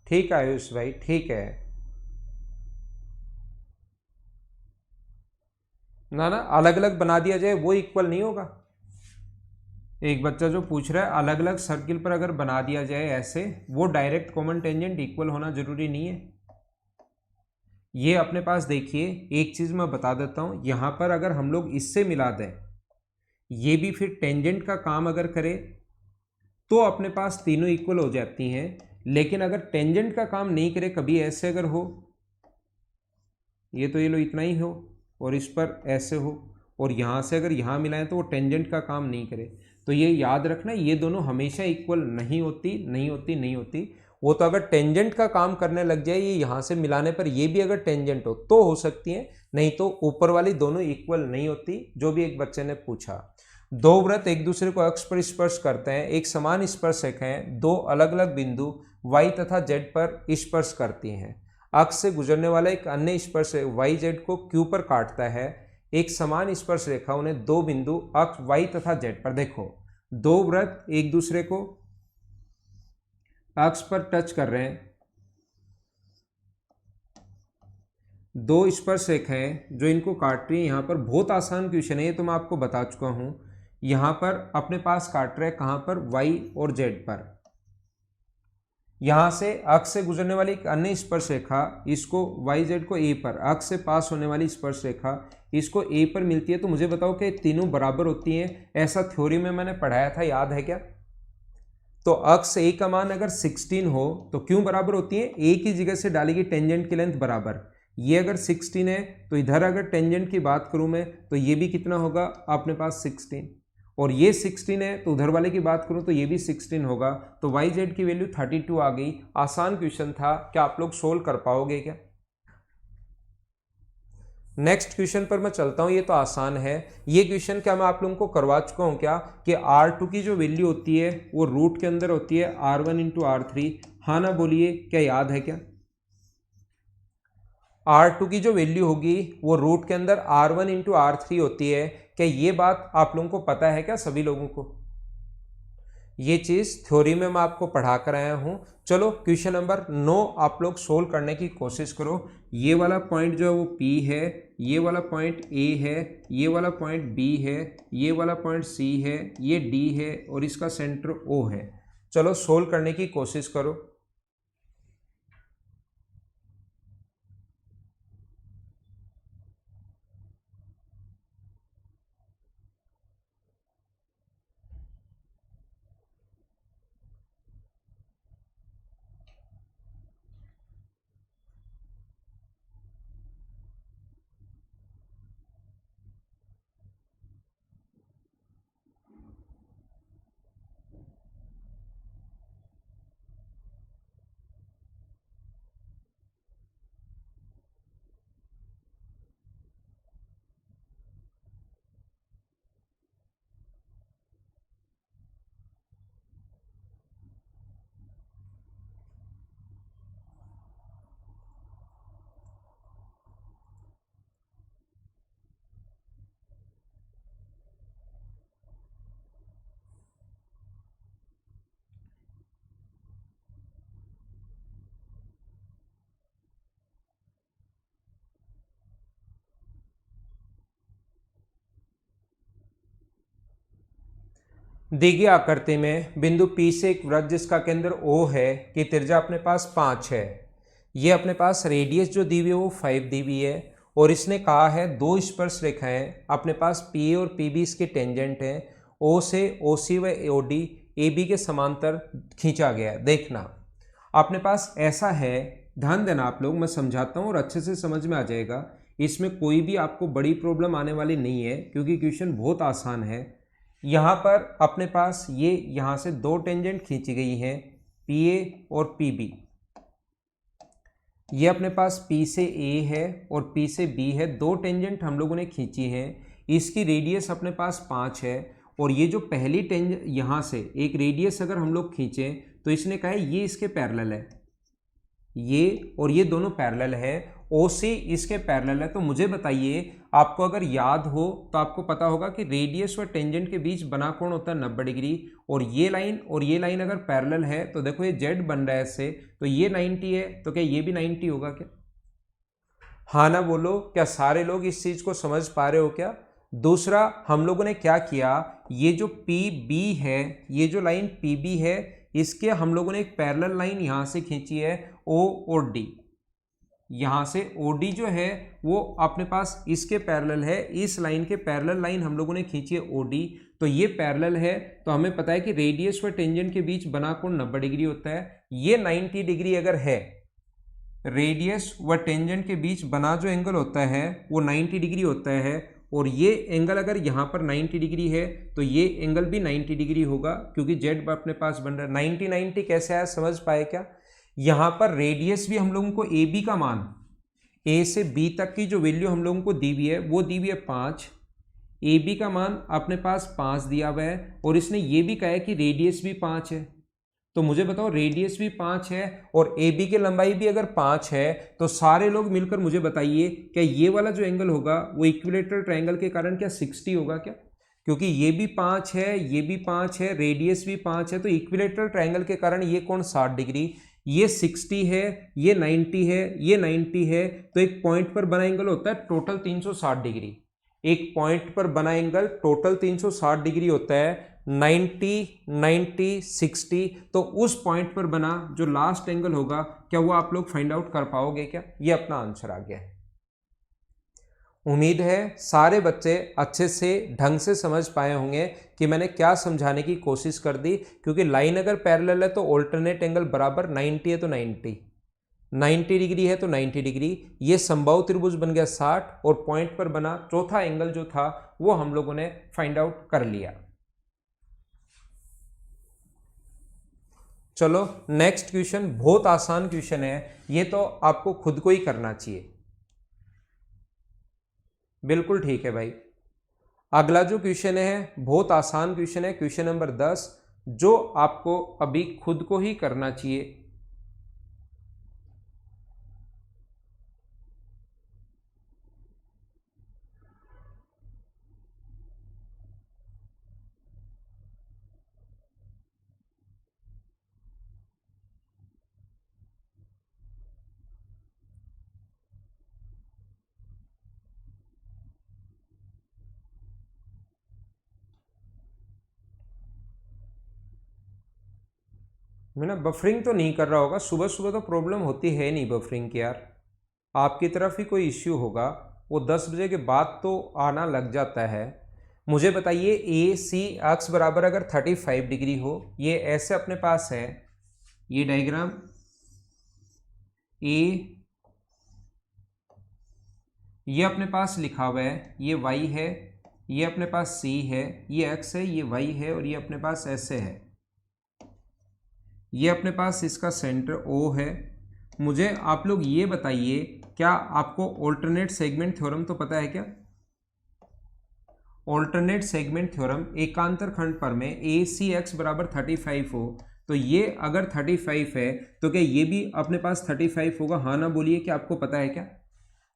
ठीक है आयुष भाई, ठीक है। ना ना, अलग अलग बना दिया जाए वो इक्वल नहीं होगा। एक बच्चा जो पूछ रहा है अलग अलग सर्किल पर अगर बना दिया जाए ऐसे, वो डायरेक्ट कॉमन टेंजेंट इक्वल होना जरूरी नहीं है। ये अपने पास देखिए, एक चीज मैं बता देता हूं, यहां पर अगर हम लोग इससे मिला दें, ये भी फिर टेंजेंट का काम अगर करे तो अपने पास तीनों इक्वल हो जाती हैं। लेकिन अगर टेंजेंट का काम नहीं करे, कभी ऐसे अगर हो, ये तो ये लो इतना ही हो, और इस पर ऐसे हो, और यहाँ से अगर यहाँ मिलाएं तो वो टेंजेंट का काम नहीं करे, तो ये याद रखना, ये दोनों हमेशा इक्वल नहीं होती, नहीं होती, नहीं होती। वो तो अगर टेंजेंट का काम करने लग जाए, ये यहाँ से मिलाने पर ये भी अगर टेंजेंट हो तो हो सकती है, नहीं तो ऊपर वाली दोनों इक्वल नहीं होती। जो भी एक बच्चे ने पूछा, दो वृत्त एक दूसरे को अक्ष पर स्पर्श करते हैं, एक समान स्पर्शरेखाएं दो अलग अलग बिंदु y तथा z पर स्पर्श करती हैं। अक्ष से गुजरने वाला एक अन्य स्पर्श y z को q पर काटता है। एक समान स्पर्श रेखा उन्हें दो बिंदु अक्ष y तथा z पर, देखो दो वृत्त एक दूसरे को अक्ष पर टच कर रहे हैं, दो स्पर्श रेखाएं जो इनको काट रही है। यहाँ पर बहुत आसान क्वेश्चन है, ये तो मैं आपको बता चुका हूं। यहाँ पर अपने पास काट रहे हैं कहाँ पर, y और z पर। यहाँ से अक्ष से गुजरने वाली एक अन्य स्पर्श रेखा, इसको YZ को A पर, अक्ष से पास होने वाली स्पर्श रेखा इसको A पर मिलती है। तो मुझे बताओ कि तीनों बराबर होती हैं, ऐसा थ्योरी में मैंने पढ़ाया था, याद है क्या? तो अक्ष A का मान अगर 16 हो तो क्यों बराबर होती है? A की जगह से डालेगी टेंजेंट की लेंथ बराबर। ये अगर 16 है तो इधर अगर टेंजेंट की बात करूं मैं तो ये भी कितना होगा अपने पास 16, और ये 16 है तो उधर वाले की बात करूं तो ये भी 16 होगा। तो YZ की वैल्यू 32 आ गई। आसान क्वेश्चन था, क्या आप लोग सोल्व कर पाओगे क्या? नेक्स्ट क्वेश्चन पर मैं चलता हूं, ये तो आसान है। ये क्वेश्चन क्या मैं आप लोगों को करवा चुका हूं क्या, कि R2 की जो वैल्यू होती है वो रूट के अंदर होती है R1 × R3। हाँ ना बोलिए, क्या याद है क्या? R2 की जो वैल्यू होगी वो रूट के अंदर R1 × R3 होती है। क्या ये बात आप लोगों को पता है क्या, सभी लोगों को? ये चीज थ्योरी में मैं आपको पढ़ा कर आया हूं। चलो क्वेश्चन नंबर 9 आप लोग सोल्व करने की कोशिश करो। ये वाला पॉइंट जो है वो P है, ये वाला पॉइंट A है, ये वाला पॉइंट B है, ये वाला पॉइंट C है, ये D है और इसका सेंटर O है। चलो सोल्व करने की कोशिश करो। दी गई आकृति में बिंदु P से एक वृत्त जिसका केंद्र O है कि त्रिज्या अपने पास 5 है। ये अपने पास रेडियस जो दी हुई है वो 5 दी हुई है और इसने कहा है दो स्पर्श रेखाएं अपने पास PA और PB इसके टेंजेंट हैं, O से OC व OD AB के समांतर खींचा गया है। देखना अपने पास ऐसा है, ध्यान देना आप लोग, मैं समझाता हूँ और अच्छे से समझ में आ जाएगा। इसमें कोई भी आपको बड़ी प्रॉब्लम आने वाली नहीं है क्योंकि क्वेश्चन बहुत आसान है। यहाँ पर अपने पास ये यहाँ से दो टेंजेंट खींची गई हैं, PA और PB। ये अपने पास P से A है और P से B है, दो टेंजेंट हम लोगों ने खींची हैं। इसकी रेडियस अपने पास 5 है और ये जो पहली टेंजेंट यहाँ से एक रेडियस अगर हम लोग खींचें तो इसने कहा है ये इसके पैरेलल है, ये और ये दोनों पैरेलल है, OC इसके पैरेलल है। तो मुझे बताइए, आपको अगर याद हो तो आपको पता होगा कि रेडियस और टेंजेंट के बीच बना कोण होता है 90 डिग्री और ये लाइन अगर पैरेलल है तो देखो ये Z बन रहा है इससे, तो ये 90 है, तो क्या ये भी 90 होगा क्या? हाँ ना बोलो, क्या सारे लोग इस चीज को समझ पा रहे हो क्या? दूसरा हम लोगों ने क्या किया, ये जो PB है, ये जो लाइन PB है, इसके हम लोगों ने एक पैरेलल लाइन यहां से खींची है O और D। यहाँ से OD जो है वो अपने पास इसके पैरेलल है, इस लाइन के पैरेलल लाइन हम लोगों ने खींची है OD, तो ये पैरेलल है। तो हमें पता है कि रेडियस व टेंजेंट के बीच बना कोण 90 डिग्री होता है। ये 90 डिग्री अगर है, रेडियस व टेंजेंट के बीच बना जो एंगल होता है वो 90 डिग्री होता है और ये एंगल अगर यहाँ पर 90 डिग्री है तो ये एंगल भी 90 डिग्री होगा क्योंकि Z अपने पास बन रहा है। 90 90 कैसे आया, समझ पाए क्या? यहाँ पर रेडियस भी हम लोगों को AB का मान, A से B तक की जो वैल्यू हम लोगों को दी हुई है वो दी हुई है 5, AB का मान अपने पास 5 दिया हुआ है और इसने ये भी कहा है कि रेडियस भी 5 है। तो मुझे बताओ, रेडियस भी 5 है और AB की लंबाई भी अगर 5 है तो सारे लोग मिलकर मुझे बताइए क्या ये वाला जो एंगल होगा वो इक्विलेटरल ट्रायंगल के कारण क्या 60 होगा क्या? क्योंकि ये भी 5 है, ये भी 5 है, रेडियस भी 5 है, तो इक्विलेटरल ट्रायंगल के कारण ये कोण 60 डिग्री, ये 60 है, ये 90 है, ये 90 है, तो एक पॉइंट पर बना एंगल होता है टोटल 360 डिग्री। एक पॉइंट पर बना एंगल टोटल 360 डिग्री होता है, 90 90 60। तो उस पॉइंट पर बना जो लास्ट एंगल होगा क्या वो आप लोग फाइंड आउट कर पाओगे क्या? ये अपना आंसर आ गया है। उम्मीद है सारे बच्चे अच्छे से ढंग से समझ पाए होंगे कि मैंने क्या समझाने की कोशिश कर दी, क्योंकि लाइन अगर पैरेलल है तो ऑल्टरनेट एंगल बराबर 90 है तो 90 डिग्री है तो 90 डिग्री, ये समबाहु त्रिभुज बन गया 60 और पॉइंट पर बना चौथा एंगल जो था वो हम लोगों ने फाइंड आउट कर लिया। चलो नेक्स्ट क्वेश्चन, बहुत आसान क्वेश्चन है, ये तो आपको खुद को ही करना चाहिए। बिल्कुल ठीक है भाई। अगला जो क्वेश्चन है बहुत आसान क्वेश्चन है, क्वेश्चन नंबर 10, जो आपको अभी खुद को ही करना चाहिए। मैं ना बफरिंग तो नहीं कर रहा होगा, सुबह सुबह तो प्रॉब्लम होती है नहीं बफरिंग की यार, आपकी तरफ ही कोई इश्यू होगा, वो 10 बजे के बाद तो आना लग जाता है। मुझे बताइए ए सी अक्स बराबर अगर 35 डिग्री हो, ये ऐसे अपने पास है, ये डायग्राम ए, ये अपने पास लिखा हुआ है, ये वाई है, ये अपने पास सी है, ये एक्स है, ये वाई है, और ये अपने पास ऐसे है, ये अपने पास इसका सेंटर ओ है। मुझे आप लोग ये बताइए, क्या आपको ऑल्टरनेट सेगमेंट थ्योरम तो पता है क्या? ऑल्टरनेट सेगमेंट थ्योरम, एकांतर खंड पर में ए सी एक्स बराबर 35 हो, तो ये अगर 35 है तो क्या ये भी अपने पास 35 होगा? हाँ ना बोलिए, क्या आपको पता है क्या?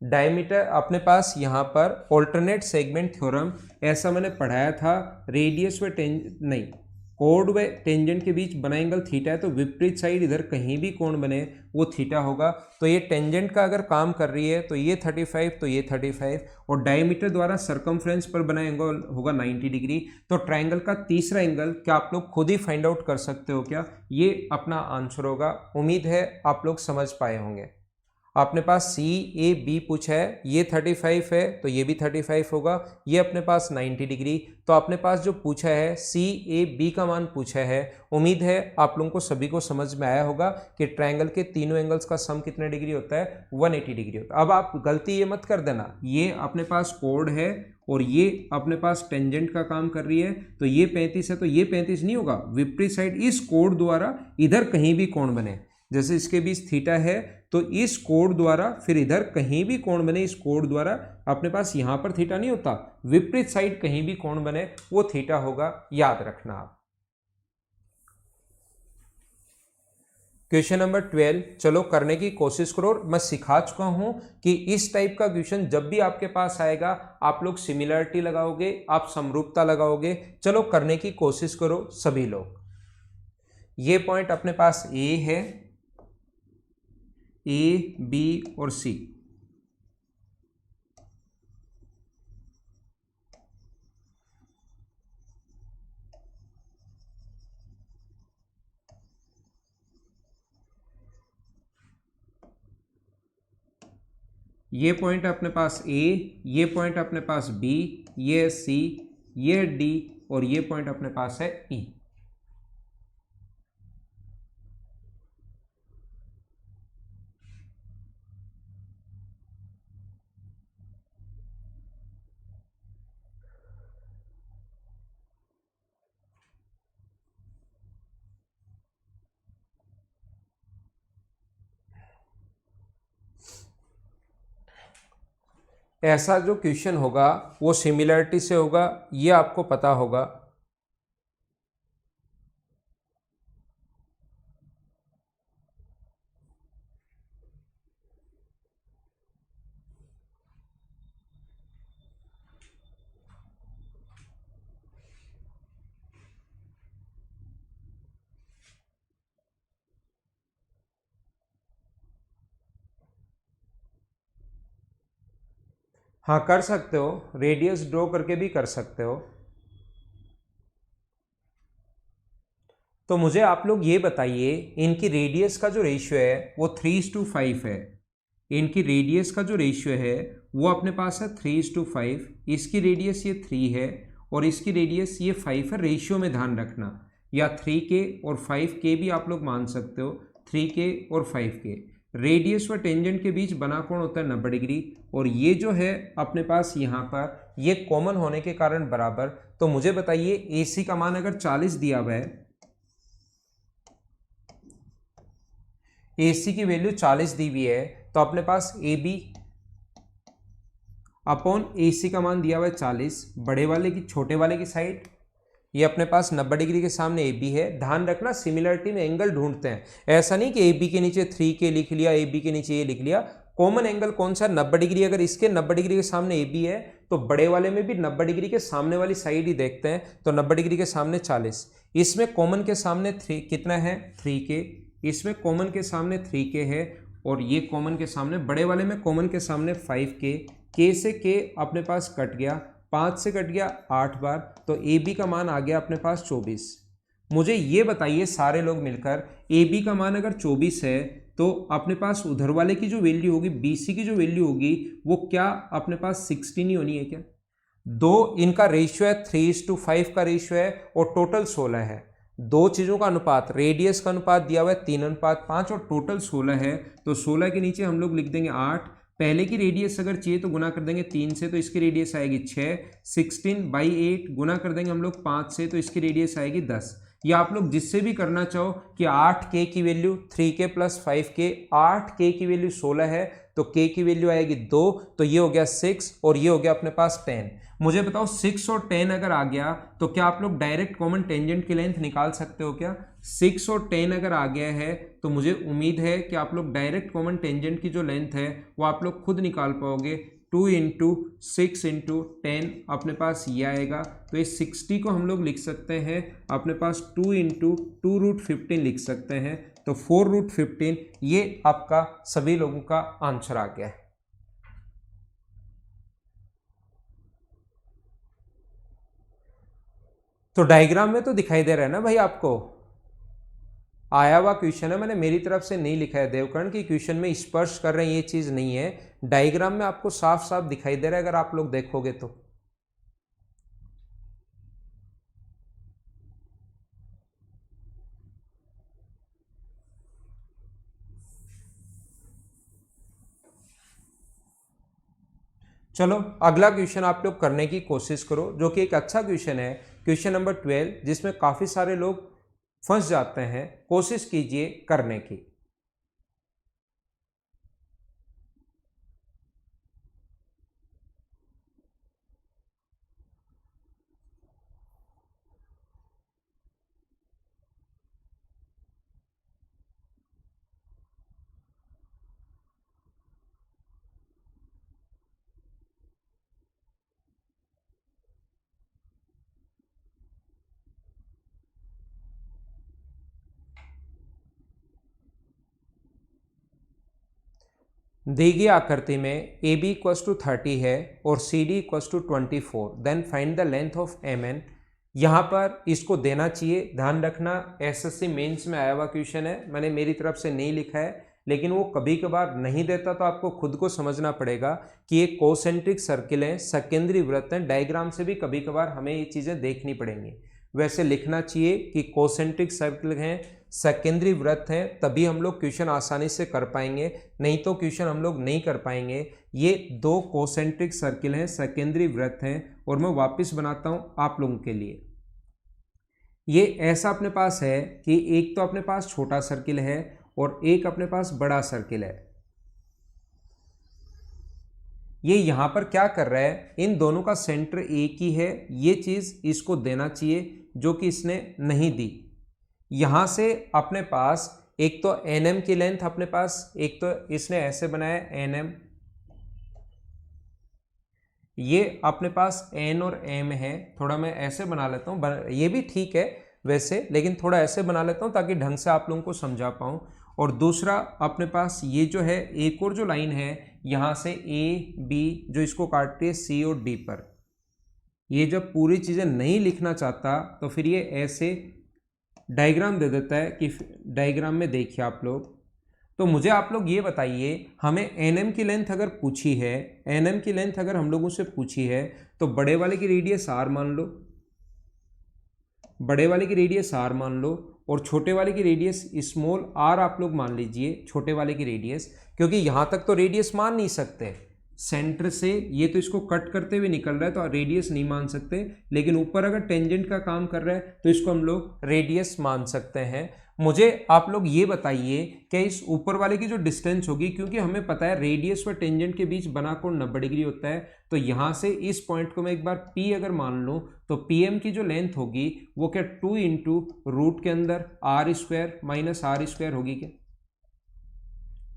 डायमीटर अपने पास यहाँ पर ऑल्टरनेट सेगमेंट थ्योरम ऐसा मैंने पढ़ाया था, रेडियस व नहीं, कोड व टेंजेंट के बीच बना एंगल थीटा है, तो विपरीत साइड इधर कहीं भी कोण बने वो थीटा होगा। तो ये टेंजेंट का अगर काम कर रही है तो ये 35, तो ये 35, और डायमीटर द्वारा सरकमफ्रेंस पर बना एंगल होगा 90 डिग्री। तो ट्रायंगल का तीसरा एंगल क्या आप लोग खुद ही फाइंड आउट कर सकते हो क्या? ये अपना आंसर होगा। उम्मीद है आप लोग समझ पाए होंगे। अपने पास सी ए बी पूछा है, ये 35 है तो ये भी 35 होगा, ये अपने पास 90 डिग्री। तो अपने पास जो पूछा है सी ए बी का मान पूछा है। उम्मीद है आप लोगों को सभी को समझ में आया होगा कि ट्रायंगल के तीनों एंगल्स का सम कितने डिग्री होता है? 180 डिग्री होता है। अब आप गलती ये मत कर देना, ये अपने पास कोड है और ये अपने पास टेंजेंट का काम कर रही है, तो ये 35 है तो ये 35 नहीं होगा, विपरीत साइड इस कोड द्वारा इधर कहीं भी कोण बने, जैसे इसके बीच थीटा है तो इस कोण द्वारा फिर इधर कहीं भी कोण बने, इस कोण द्वारा अपने पास यहां पर थीटा नहीं होता, विपरीत साइड कहीं भी कोण बने वो थीटा होगा, याद रखना आप। क्वेश्चन नंबर 12 चलो करने की कोशिश करो। मैं सिखा चुका हूं कि इस टाइप का क्वेश्चन जब भी आपके पास आएगा आप लोग सिमिलरिटी लगाओगे, आप समरूपता लगाओगे। चलो करने की कोशिश करो सभी लोग। ये पॉइंट अपने पास ए है, ए बी और सी, ये पॉइंट अपने पास ए, ये पॉइंट अपने पास बी, ये सी, ये डी, और ये पॉइंट अपने पास है ई। ऐसा जो क्वेश्चन होगा वो सिमिलरिटी से होगा, ये आपको पता होगा। हाँ कर सकते हो, रेडियस ड्रॉ करके भी कर सकते हो। तो मुझे आप लोग ये बताइए, इनकी रेडियस का जो रेशियो है वो 3:5 है। इनकी रेडियस का जो रेशियो है वो अपने पास है 3:5। इसकी रेडियस ये 3 है और इसकी रेडियस ये 5 है। रेशियो में ध्यान रखना, या 3K और 5K भी आप लोग मान सकते हो, 3K और 5K। रेडियस व टेंजेंट के बीच बना कोण होता है 90 डिग्री, और ये जो है अपने पास यहाँ पर ये कॉमन होने के कारण बराबर। तो मुझे बताइए AC का मान अगर 40 दिया हुआ है, AC की वैल्यू 40 दी हुई है, तो अपने पास AB अपॉन AC का मान दिया हुआ है 40, बड़े वाले की छोटे वाले की साइड, ये अपने पास 90 डिग्री के सामने AB है। ध्यान रखना सिमिलरिटी में एंगल ढूंढते हैं, ऐसा नहीं कि AB के नीचे 3K लिख लिया, AB के नीचे ये लिख लिया। कॉमन एंगल कौन सा? 90 डिग्री। अगर इसके 90 डिग्री के सामने AB है तो बड़े वाले में भी 90 डिग्री के सामने वाली साइड ही देखते हैं, तो 90 डिग्री के सामने 40। इसमें कॉमन के सामने 3 कितना है? 3K। इसमें कॉमन के सामने 3K है, और ये कॉमन के सामने बड़े वाले में कॉमन के सामने 5K। K से K अपने पास कट गया, 5 से कट गया 8 बार, तो AB का मान आ गया अपने पास 24। मुझे ये बताइए सारे लोग मिलकर, ए बी का मान अगर 24 है तो अपने पास उधर वाले की जो वैल्यू होगी, बी सी की जो वैल्यू होगी, वो क्या अपने पास 16 ही होनी है क्या? दो इनका रेशियो है 3:5 का रेशियो है और टोटल 16 है। दो चीज़ों का अनुपात, रेडियस का अनुपात दिया हुआ है 3:5 और टोटल 16 है, तो 16 के नीचे हम लोग लिख देंगे 8। पहले की रेडियस अगर चाहिए तो गुना कर देंगे 3 से, तो इसकी रेडियस आएगी 6। 16/8 गुना कर देंगे हम लोग 5 से, तो इसकी रेडियस आएगी 10। या आप लोग जिससे भी करना चाहो कि 8k की वैल्यू 3k + 5k, 8k की वैल्यू 16 है तो k की वैल्यू आएगी 2, तो ये हो गया 6 और ये हो गया अपने पास 10। मुझे बताओ 6 और 10 अगर आ गया तो क्या आप लोग डायरेक्ट कॉमन टेंजेंट की लेंथ निकाल सकते हो क्या? 6 और 10 अगर आ गया है तो मुझे उम्मीद है कि आप लोग डायरेक्ट कॉमन टेंजेंट की जो लेंथ है वो आप लोग खुद निकाल पाओगे। 2 × 6 × 10 अपने पास ये आएगा, तो इस 60 को हम लोग लिख सकते हैं अपने पास 2 × 2√15 लिख सकते हैं, तो 4√15 ये आपका सभी लोगों का आंसर आ गया है। तो डायग्राम में तो दिखाई दे रहा है ना भाई, आपको आया हुआ क्वेश्चन है, मैंने मेरी तरफ से नहीं लिखा है देवकर्ण की क्वेश्चन में स्पर्श कर रहे हैं, ये चीज नहीं है। डायग्राम में आपको साफ साफ दिखाई दे रहा है अगर आप लोग देखोगे तो। चलो अगला क्वेश्चन आप लोग करने की कोशिश करो, जो कि एक अच्छा क्वेश्चन है, क्वेश्चन नंबर 12, जिसमें काफी सारे लोग फंस जाते हैं। कोशिश कीजिए करने की। दी गई आकृति में ए बी = 30 है और C D = 24, then find the length of M N. यहाँ पर इसको देना चाहिए, ध्यान रखना एसएससी मेंस में आया हुआ क्वेश्चन है, मैंने मेरी तरफ से नहीं लिखा है, लेकिन वो कभी कभार नहीं देता तो आपको खुद को समझना पड़ेगा कि ये कोसेंट्रिक सर्किल है, सकेंद्री वृत्त है, डायग्राम से भी कभी कभार हमें ये चीज़ें देखनी पड़ेंगी। वैसे लिखना चाहिए कि कोसेंट्रिक सर्किल हैं, सकेंद्री वृत्त हैं, तभी हम लोग क्वेश्चन आसानी से कर पाएंगे, नहीं तो क्वेश्चन हम लोग नहीं कर पाएंगे। ये दो कोसेंट्रिक सर्किल हैं, सकेंद्री वृत्त हैं, और मैं वापस बनाता हूँ आप लोगों के लिए। ये ऐसा अपने पास है कि एक तो अपने पास छोटा सर्किल है और एक अपने पास बड़ा सर्किल है। ये यहां पर क्या कर रहा है, इन दोनों का सेंटर एक ही है, ये चीज इसको देना चाहिए जो कि इसने नहीं दी। यहां से अपने पास एक तो एन की लेंथ अपने पास, एक तो इसने ऐसे बनाया एन, ये अपने पास एन और एम है। थोड़ा मैं ऐसे बना लेता हूँ, ये भी ठीक है वैसे, लेकिन थोड़ा ऐसे बना लेता हूँ ताकि ढंग से आप लोगों को समझा पाऊँ। और दूसरा अपने पास ये जो है एक और जो लाइन है यहाँ से ए बी जो इसको काटती है सी और डी पर, ये जब पूरी चीज़ें नहीं लिखना चाहता तो फिर ये ऐसे डायग्राम दे देता है कि डायग्राम में देखिए आप लोग। तो मुझे आप लोग ये बताइए, हमें एनएम की लेंथ अगर पूछी है, एनएम की लेंथ अगर हम लोगों से पूछी है तो बड़े वाले की रेडियस आर मान लो, बड़े वाले की रेडियस आर मान लो, और छोटे वाले की रेडियस स्मॉल आर आप लोग मान लीजिए, छोटे वाले की रेडियस, क्योंकि यहां तक तो रेडियस मान नहीं सकते, सेंटर से ये तो इसको कट करते हुए निकल रहा है तो रेडियस नहीं मान सकते, लेकिन ऊपर अगर टेंजेंट का काम कर रहा है तो इसको हम लोग रेडियस मान सकते हैं। मुझे आप लोग ये बताइए कि इस ऊपर वाले की जो डिस्टेंस होगी, क्योंकि हमें पता है रेडियस व टेंजेंट के बीच बना कोण 90 डिग्री होता है, तो यहां से इस पॉइंट को मैं एक बार P अगर मान लूं तो PM की जो लेंथ होगी वो क्या 2 × रूट के अंदर r² - r² होगी क्या?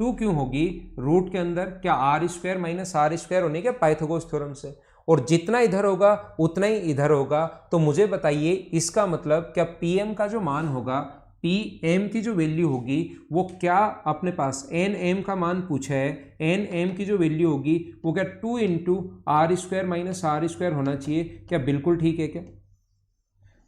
2 क्यों होगी रूट के अंदर? क्या r² - r² होने क्या पाइथागोरस थ्योरम से, और जितना इधर होगा उतना ही इधर होगा। तो मुझे बताइए इसका मतलब क्या PM का जो मान होगा, PM की जो वैल्यू होगी वो क्या अपने पास NM का मान पूछा है, NM की जो वैल्यू होगी वो क्या 2 × r² - r² होना चाहिए क्या? बिल्कुल ठीक है क्या?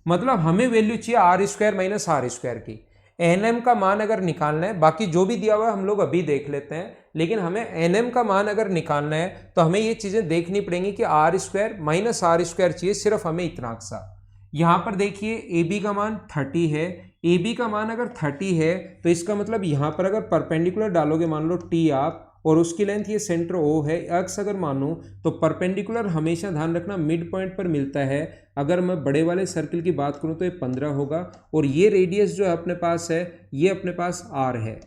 मतलब हमें वैल्यू चाहिए R square minus R square की। एन एम का मान अगर निकालना है, बाकी जो भी दिया हुआ है हम लोग अभी देख लेते हैं, लेकिन हमें एन एम का मान अगर निकालना है तो हमें ये चीजें देखनी पड़ेंगी कि R square minus R square चाहिए, सिर्फ हमें इतना सा। यहां पर देखिए ए बी का मान 30 है, ए बी का मान अगर 30 है तो इसका मतलब यहां पर अगर परपेंडिकुलर डालोगे, मान लो टी आप, और उसकी लेंथ ये सेंटर ओ है, एक्स अगर मानो तो परपेंडिकुलर हमेशा ध्यान रखना मिड पॉइंट पर मिलता है। अगर मैं बड़े वाले सर्किल की बात करूं तो ये 15 होगा, और ये रेडियस जो है अपने पास है, ये अपने पास आर है।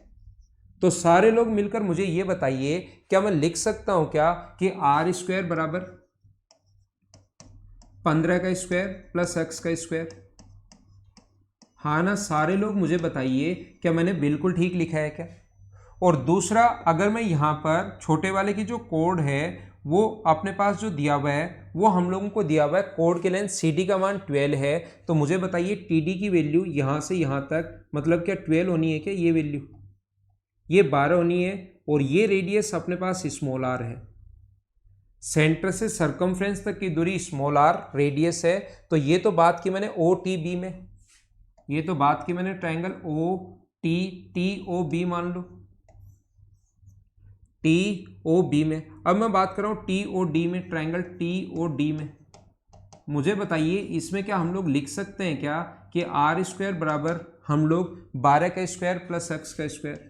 तो सारे लोग मिलकर मुझे ये बताइए, क्या मैं लिख सकता हूं क्या कि आर स्क्वायर बराबर 15 का स्क्वायर प्लस एक्स का स्क्वायर? हाँ ना, सारे लोग मुझे बताइए क्या मैंने बिल्कुल ठीक लिखा है क्या? और दूसरा, अगर मैं यहाँ पर छोटे वाले की जो कोड है वो अपने पास जो दिया हुआ है, वो हम लोगों को दिया हुआ है कोड के लेंथ सी डी का मान 12 है, तो मुझे बताइए टी डी की वैल्यू यहाँ से यहाँ तक मतलब क्या 12 होनी है क्या? ये वैल्यू ये 12 होनी है, और ये रेडियस अपने पास स्मॉल आर है, सेंटर से सरकमफ्रेंस तक की दूरी स्मॉल आर रेडियस है। तो ये तो बात की मैंने ओ टी बी में, ये तो बात की मैंने triangle O T T O B मान लो, टी ओ बी में। अब मैं बात कर रहा हूं टी ओ डी में, ट्रायंगल टी ओ डी में। मुझे बताइए इसमें क्या हम लोग लिख सकते हैं क्या कि आर स्क्वायर बराबर हम लोग 12 का स्क्वायर प्लस एक्स का स्क्वायर?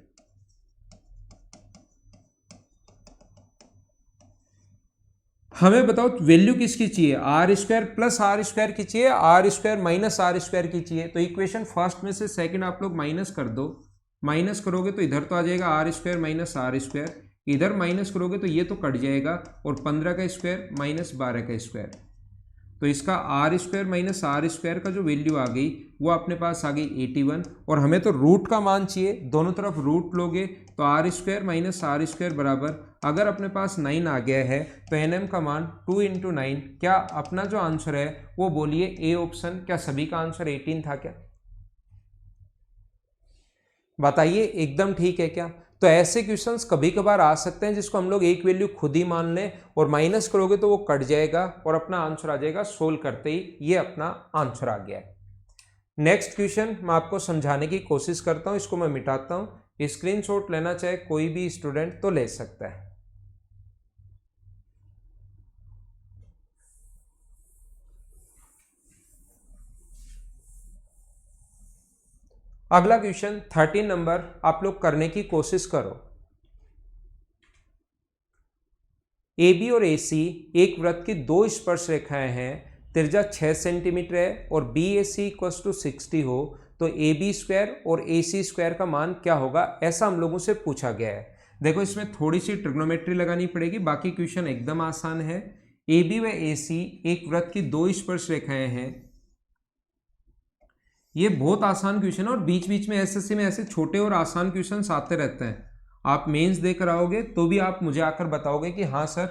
हमें बताओ वैल्यू किसकी चाहिए, R square plus R square की चाहिए, R square minus R square की चाहिए? तो इक्वेशन फर्स्ट में से सेकंड आप लोग माइनस कर दो, माइनस करोगे तो इधर तो आ जाएगा R square minus R square, इधर माइनस करोगे तो ये तो कट जाएगा, और 15 का स्क्वायर माइनस 12 का स्क्वायर। तो इसका R square minus R square का जो वैल्यू आ गई वो अपने पास आ गई 81, और हमें तो रूट का मान चाहिए, दोनों तरफ रूट लोगे तो R square minus R square बराबर, अगर अपने पास 9 आ गया है तो एन एम का मान 2 इंटू 9। क्या अपना जो आंसर है वो बोलिए ए ऑप्शन, क्या सभी का आंसर 18 था क्या? बताइए एकदम ठीक है क्या? तो ऐसे क्वेश्चंस कभी कभार आ सकते हैं जिसको हम लोग एक वैल्यू खुद ही मान लें, और माइनस करोगे तो वो कट जाएगा और अपना आंसर आ जाएगा सोल्व करते ही, ये अपना आंसर आ गया है। नेक्स्ट क्वेश्चन मैं आपको समझाने की कोशिश करता हूं, इसको मैं मिटाता हूं, स्क्रीनशॉट लेना चाहे कोई भी स्टूडेंट तो ले सकता है। अगला क्वेश्चन 13 नंबर आप लोग करने की कोशिश करो। ए बी और ए सी एक वृत्त की दो स्पर्श रेखाएं हैं, त्रिज्या 6 सेंटीमीटर है और B A C equal to 60 हो, तो ए बी स्क्वायर और ए सी स्क्वायर का मान क्या होगा, ऐसा हम लोगों से पूछा गया है। देखो इसमें थोड़ी सी ट्रिग्नोमेट्री लगानी पड़ेगी, बाकी क्वेश्चन एकदम आसान है। ए बी व ए सी एक वृत्त की दो स्पर्श रेखाएं हैं, ये बहुत आसान क्वेश्चन है, और बीच बीच में एसएससी में ऐसे छोटे और आसान क्वेश्चन आते रहते हैं। आप मेंस देकर आओगे तो भी आप मुझे आकर बताओगे कि हाँ सर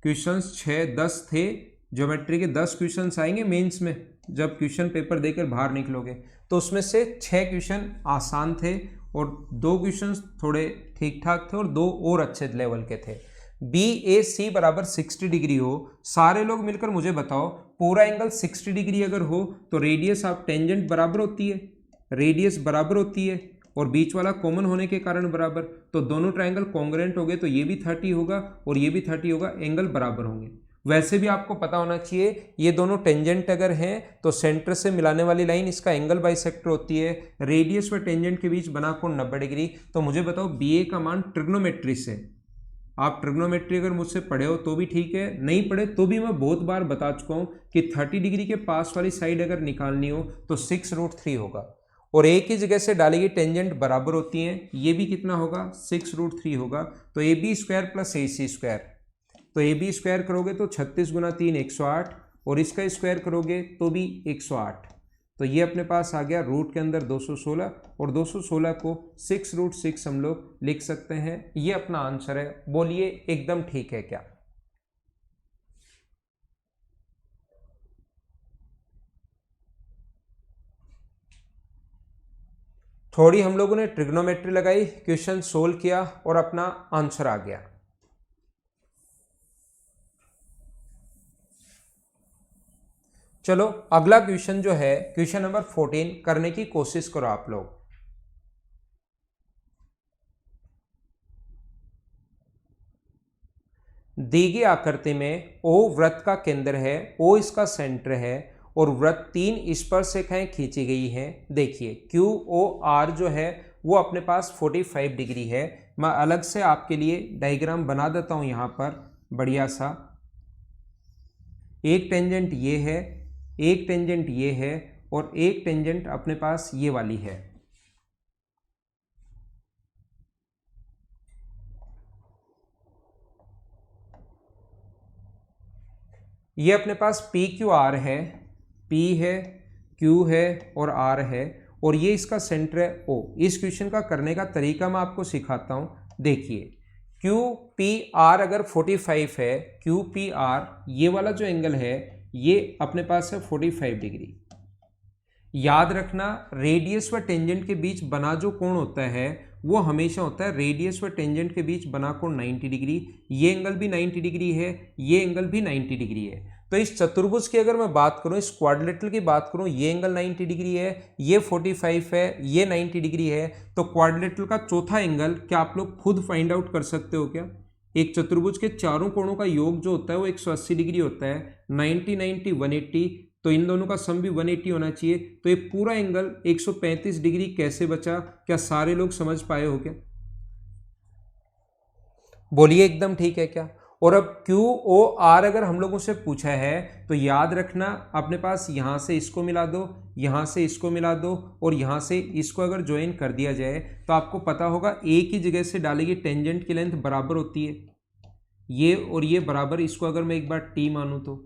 क्वेश्चंस 6-10 थे, ज्योमेट्री के 10 क्वेश्चंस आएंगे मेंस में, जब क्वेश्चन पेपर देकर बाहर निकलोगे तो उसमें से 6 क्वेश्चन आसान थे और 2 क्वेश्चन थोड़े ठीक ठाक थे और 2 और अच्छे लेवल के थे। बी ए सी बराबर 60 डिग्री हो, सारे लोग मिलकर मुझे बताओ पूरा एंगल 60 डिग्री अगर हो तो रेडियस ऑफ टेंजेंट बराबर होती है, रेडियस बराबर होती है, और बीच वाला कॉमन होने के कारण बराबर, तो दोनों ट्रायंगल कॉन्ग्रुएंट हो गए, तो ये भी 30 होगा और ये भी 30 होगा, एंगल बराबर होंगे। वैसे भी आपको पता होना चाहिए ये दोनों टेंजेंट अगर हैं तो सेंटर से मिलाने वाली लाइन इसका एंगल बाइसेक्टर होती है, रेडियस व टेंजेंट के बीच बना कोण 90 डिग्री। तो मुझे बताओ बी ए का मान ट्रिग्नोमेट्री से, आप ट्रिग्नोमेट्री अगर मुझसे पढ़े हो तो भी ठीक है, नहीं पढ़े तो भी मैं बहुत बार बता चुका हूं कि 30 डिग्री के पास वाली साइड अगर निकालनी हो तो 6√3 होगा, और एक ही जगह से डाली गई टेंजेंट बराबर होती हैं, ये भी कितना होगा 6√3 होगा। तो A B square plus A C square, तो ए बी स्क्वायर करोगे तो 36 गुना 3 108, और इसका स्क्वायर करोगे तो भी 108, तो ये अपने पास आ गया रूट के अंदर 216, और 216 को 6√6 हम लोग लिख सकते हैं, ये अपना आंसर है। बोलिए एकदम ठीक है क्या? थोड़ी हम लोगों ने ट्रिग्नोमेट्री लगाई, क्वेश्चन सोल्व किया और अपना आंसर आ गया। चलो अगला क्वेश्चन जो है क्वेश्चन नंबर 14 करने की कोशिश करो आप लोग। दी गई आकृति में O वृत्त का केंद्र है, O इसका सेंटर है और वृत्त 3 स्पर्शरेखाएं खींची गई हैं। देखिए QOR जो है वो अपने पास 45 डिग्री है। मैं अलग से आपके लिए डायग्राम बना देता हूं यहां पर बढ़िया सा। एक टेंजेंट ये है, एक टेंजेंट ये है और एक टेंजेंट अपने पास ये वाली है। ये अपने पास PQR है, P है, Q है और R है और ये इसका सेंटर है O। इस क्वेश्चन का करने का तरीका मैं आपको सिखाता हूं। देखिए QPR अगर 45 है, QPR ये वाला जो एंगल है ये अपने पास है 45 डिग्री। याद रखना रेडियस व टेंजेंट के बीच बना जो कोण होता है वो हमेशा होता है रेडियस व टेंजेंट के बीच बना कोण 90 डिग्री। ये एंगल भी 90 डिग्री है, ये एंगल भी 90 डिग्री है। तो इस चतुर्भुज की अगर मैं बात करूं, इस क्वाड्रिलेटरल की बात करूं, ये एंगल 90 डिग्री है, ये 45 है, ये 90 डिग्री है। तो क्वाड्रिलेटरल का चौथा एंगल क्या आप लोग खुद फाइंड आउट कर सकते हो क्या? एक चतुर्भुज के चारों कोणों का योग जो होता है वो 180 डिग्री होता है। 90 90 180, तो इन दोनों का सम भी 180 होना चाहिए। तो ये पूरा एंगल 135 डिग्री कैसे बचा? क्या सारे लोग समझ पाए हो क्या? बोलिए एकदम ठीक है क्या? और अब QOR अगर हम लोगों से पूछा है तो याद रखना अपने पास यहां से इसको मिला दो, यहां से इसको मिला दो और यहां से इसको अगर ज्वाइन कर दिया जाए तो आपको पता होगा एक ही जगह से डालेगी टेंजेंट की लेंथ बराबर होती है। ये और ये बराबर, इसको अगर मैं एक बार T मानूं तो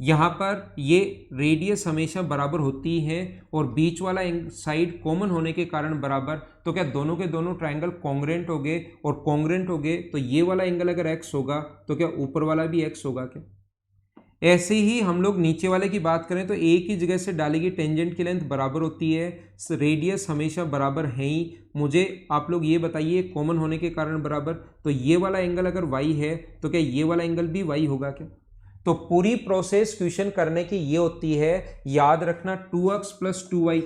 यहाँ पर ये रेडियस हमेशा बराबर होती है और बीच वाला साइड कॉमन होने के कारण बराबर। तो क्या दोनों के दोनों ट्रायंगल कॉन्ग्रेंट हो गए? और कॉन्ग्रेंट हो गए तो ये वाला एंगल अगर x होगा तो क्या ऊपर वाला भी x होगा क्या? ऐसे ही हम लोग नीचे वाले की बात करें तो एक ही जगह से डालेगी टेंजेंट की लेंथ बराबर होती है, रेडियस हमेशा बराबर है ही। मुझे आप लोग ये बताइए कॉमन होने के कारण बराबर, तो ये वाला एंगल अगर y है तो क्या ये वाला एंगल भी y होगा क्या? तो पूरी प्रोसेस क्वेश्चन करने की ये होती है, याद रखना 2x plus 2y,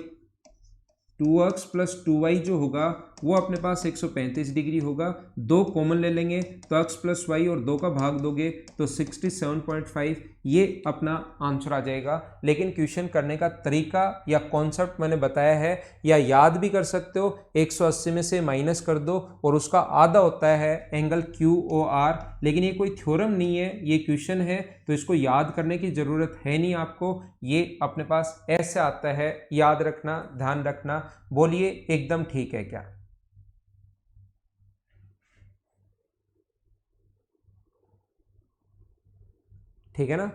2x plus 2y जो होगा वो अपने पास 135 डिग्री होगा। दो कॉमन ले लेंगे तो x प्लस वाई और 2 का भाग दोगे तो 67.5, ये अपना आंसर आ जाएगा। लेकिन क्वेश्चन करने का तरीका या कॉन्सेप्ट मैंने बताया है, या याद भी कर सकते हो। 180 में से माइनस कर दो और उसका आधा होता है एंगल QOR। लेकिन ये कोई थ्योरम नहीं है, ये क्वेश्चन है तो इसको याद करने की जरूरत है नहीं आपको। ये अपने पास ऐसे आता है, याद रखना, ध्यान रखना। बोलिए एकदम ठीक है क्या? ठीक है ना?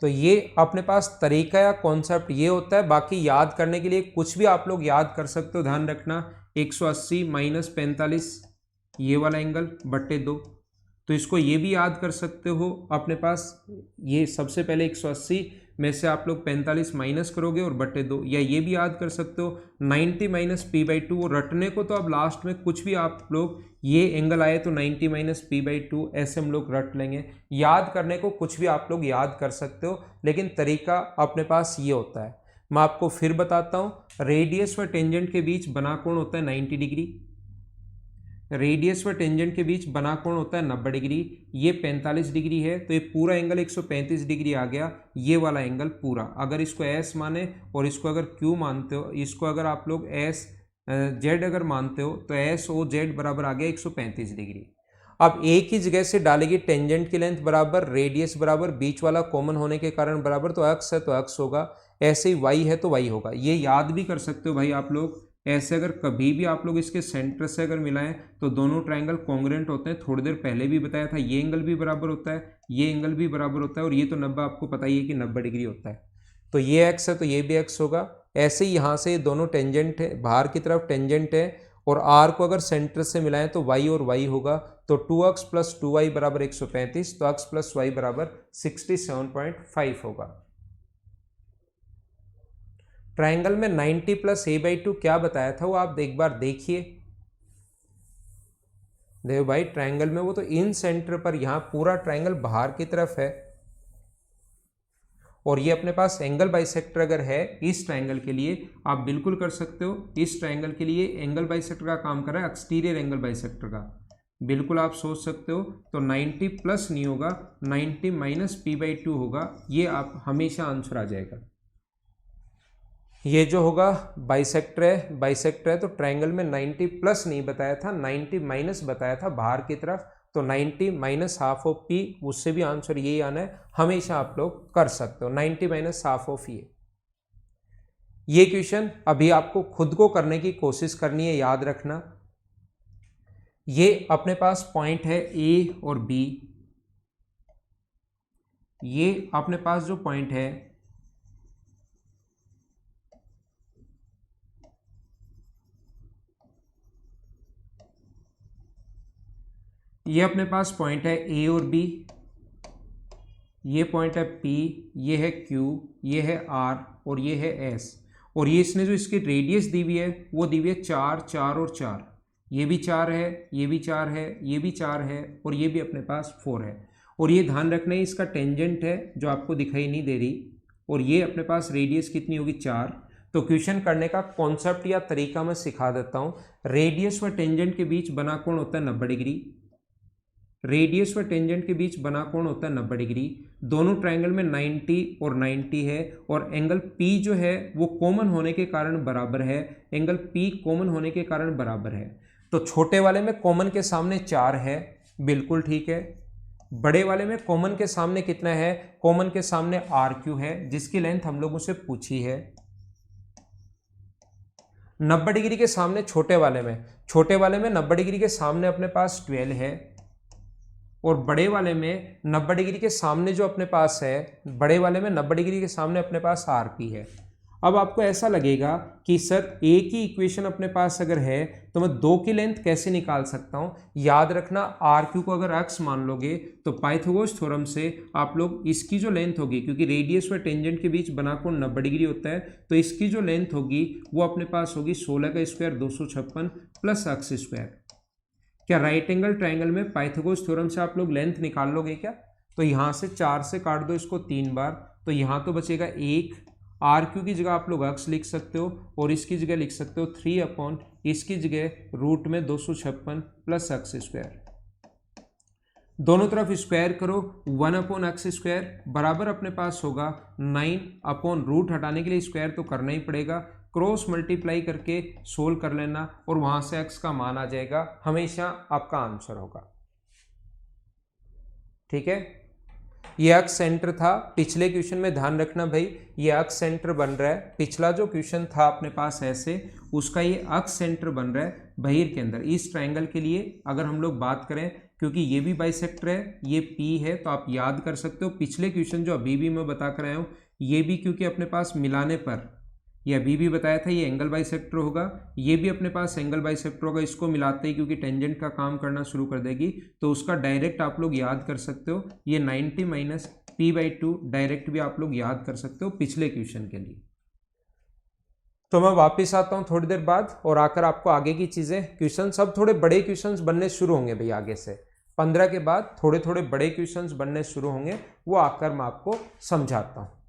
तो ये अपने पास तरीका या कॉन्सेप्ट ये होता है। बाकी याद करने के लिए कुछ भी आप लोग याद कर सकते हो। ध्यान रखना 180 माइनस 45 ये वाला एंगल बट्टे 2, तो इसको ये भी याद कर सकते हो अपने पास। ये सबसे पहले 180 में से आप लोग 45 माइनस करोगे और बट्टे 2, या ये भी याद कर सकते हो 90 माइनस P/2। रटने को तो अब लास्ट में कुछ भी आप लोग, ये एंगल आए तो 90 माइनस P/2 ऐसे हम लोग रट लेंगे। याद करने को कुछ भी आप लोग याद कर सकते हो, लेकिन तरीका अपने पास ये होता है। मैं आपको फिर बताता हूँ, रेडियस व टेंजेंट के बीच बना कोण होता है 90 डिग्री। रेडियस व टेंजेंट के बीच बना कोण होता है 90 डिग्री। ये 45 डिग्री है तो ये पूरा एंगल 135 डिग्री आ गया, ये वाला एंगल पूरा। अगर इसको S माने और इसको अगर Q मानते हो, इसको अगर आप लोग Z अगर मानते हो तो SOZ बराबर आ गया 135 डिग्री। अब एक ही जगह से डालेगी टेंजेंट की लेंथ बराबर, रेडियस बराबर, बीच वाला कॉमन होने के कारण बराबर, तो x है तो x होगा। ऐसे ही y है तो y होगा। ये याद भी कर सकते हो भाई आप लोग। ऐसे अगर कभी भी आप लोग इसके सेंटर से अगर मिलाएं तो दोनों ट्रायंगल कॉन्ग्रेंट होते हैं। थोड़ी देर पहले भी बताया था, ये एंगल भी बराबर होता है, ये एंगल भी बराबर होता है, और ये तो 90 आपको पता ही है कि 90 डिग्री होता है। तो ये x है तो ये भी x होगा। ऐसे ही यहाँ से दोनों टेंजेंट है, बाहर की तरफ टेंजेंट है, और r को अगर सेंटर से मिलाएं तो y और y होगा। तो 2x प्लस 2y बराबर 135, तो x प्लस वाई बराबर 67.5 होगा। ट्रायंगल में 90 प्लस a/2 क्या बताया था वो आप एक बार देखिए। देखो भाई ट्रायंगल में वो तो इन सेंटर पर, यहां पूरा ट्रायंगल बाहर की तरफ है और ये अपने पास एंगल बाइसेक्टर अगर है इस ट्रायंगल के लिए, आप बिल्कुल कर सकते हो। इस ट्रायंगल के लिए एंगल बाइसेक्टर का काम कर रहा है एक्सटीरियर एंगल बाइसेक्टर का, बिल्कुल आप सोच सकते हो। तो 90 प्लस नहीं होगा, 90 माइनस p/2 होगा, ये आप हमेशा आंसर आ जाएगा। ये जो होगा बाइसेक्टर है तो ट्रायंगल में 90 प्लस नहीं बताया था, 90 माइनस बताया था बाहर की तरफ, तो 90 माइनस हाफ ऑफ p, उससे भी आंसर यही आना है, हमेशा आप लोग कर सकते हो 90 माइनस हाफ ऑफ ये क्वेश्चन अभी आपको खुद को करने की कोशिश करनी है, याद रखना। ये अपने पास पॉइंट है A और B, ये अपने पास जो पॉइंट है ये अपने पास पॉइंट है A और B, ये पॉइंट है P, ये है Q, ये है R और ये है S, और ये इसने जो इसकी रेडियस दी हुई है वो दी हुई है 4, 4 और 4, ये भी 4 है, ये भी 4 है, ये भी 4 है और ये भी अपने पास 4 है। और ये ध्यान रखना है इसका टेंजेंट है जो आपको दिखाई नहीं दे रही, और ये अपने पास रेडियस कितनी होगी 4। तो क्वेश्चन करने का कॉन्सेप्ट या तरीका मैं सिखा देता हूँ। रेडियस व टेंजेंट के बीच बना कोण होता है 90 डिग्री, रेडियस व टेंजेंट के बीच बना कोण होता है 90 डिग्री। दोनों ट्रायंगल में 90 और 90 है, और एंगल P जो है वो कॉमन होने के कारण बराबर है, एंगल P कॉमन होने के कारण बराबर है। तो छोटे वाले में कॉमन के सामने 4 है, बिल्कुल ठीक है। बड़े वाले में कॉमन के सामने कितना है, कॉमन के सामने RQ है, जिसकी लेंथ हम लोगों से पूछी है। 90 डिग्री के सामने छोटे वाले में 90 डिग्री के सामने अपने पास 12 है, और बड़े वाले में 90 डिग्री के सामने जो अपने पास है, बड़े वाले में 90 डिग्री के सामने अपने पास RP है। अब आपको ऐसा लगेगा कि सर एक ही इक्वेशन अपने पास अगर है तो मैं दो की लेंथ कैसे निकाल सकता हूं। याद रखना RQ को अगर x मान लोगे तो पाइथागोरस थ्योरम से आप लोग इसकी जो लेंथ होगी, क्योंकि रेडियस व टेंजेंट के बीच बना कोण 90 डिग्री होता है, तो इसकी जो लेंथ होगी वो अपने पास होगी 16 का स्क्वायर 256 प्लस x स्क्वायर। क्या राइट एंगल ट्रायंगल में पाइथागोरस थ्योरम से आप लोग लेंथ निकाल लोगे क्या? तो यहां से 4 से काट दो इसको 3 बार, तो यहां तो बचेगा 1, RQ की जगह आप लोग x लिख सकते हो, और इसकी जगह लिख सकते हो 3 अपॉन इसकी जगह रूट में 256 प्लस x स्क्वायर। दोनों तरफ स्क्वायर करो, 1 अपॉन x स्क्वायर बराबर अपने पास होगा 9 अपॉन रूट हटाने के लिए स्क्वायर तो करना ही पड़ेगा, क्रॉस मल्टीप्लाई करके सोल्व कर लेना और वहां से x का मान आ जाएगा, हमेशा आपका आंसर होगा। ठीक है, ये x सेंटर था। पिछले क्वेश्चन में ध्यान रखना भाई, ये x सेंटर बन रहा है। पिछला जो क्वेश्चन था अपने पास ऐसे, उसका ये x सेंटर बन रहा है बहिर के अंदर। इस ट्रायंगल के लिए अगर हम लोग बात करें, क्योंकि ये भी बाइसेक्टर है, ये P है, तो आप याद कर सकते हो पिछले क्वेश्चन जो अभी भी मैं बता कर आया हूँ, ये भी क्योंकि अपने पास मिलाने पर, ये अभी भी बताया था ये एंगल बाइसेक्टर होगा, ये भी अपने पास एंगल बाइसेक्टर होगा। इसको मिलाते ही क्योंकि टेंजेंट का काम करना शुरू कर देगी, तो उसका डायरेक्ट आप लोग याद कर सकते हो। ये 90 माइनस p/2 डायरेक्ट भी आप लोग याद कर सकते हो पिछले क्वेश्चन के लिए। तो मैं वापस आता हूँ थोड़ी देर बाद, और आकर आपको आगे की चीज़ें, क्वेश्चन सब थोड़े बड़े क्वेश्चंस बनने शुरू होंगे भाई आगे से, 15 के बाद थोड़े थोड़े बड़े क्वेश्चंस बनने शुरू होंगे, वो आकर मैं आपको समझाता हूँ।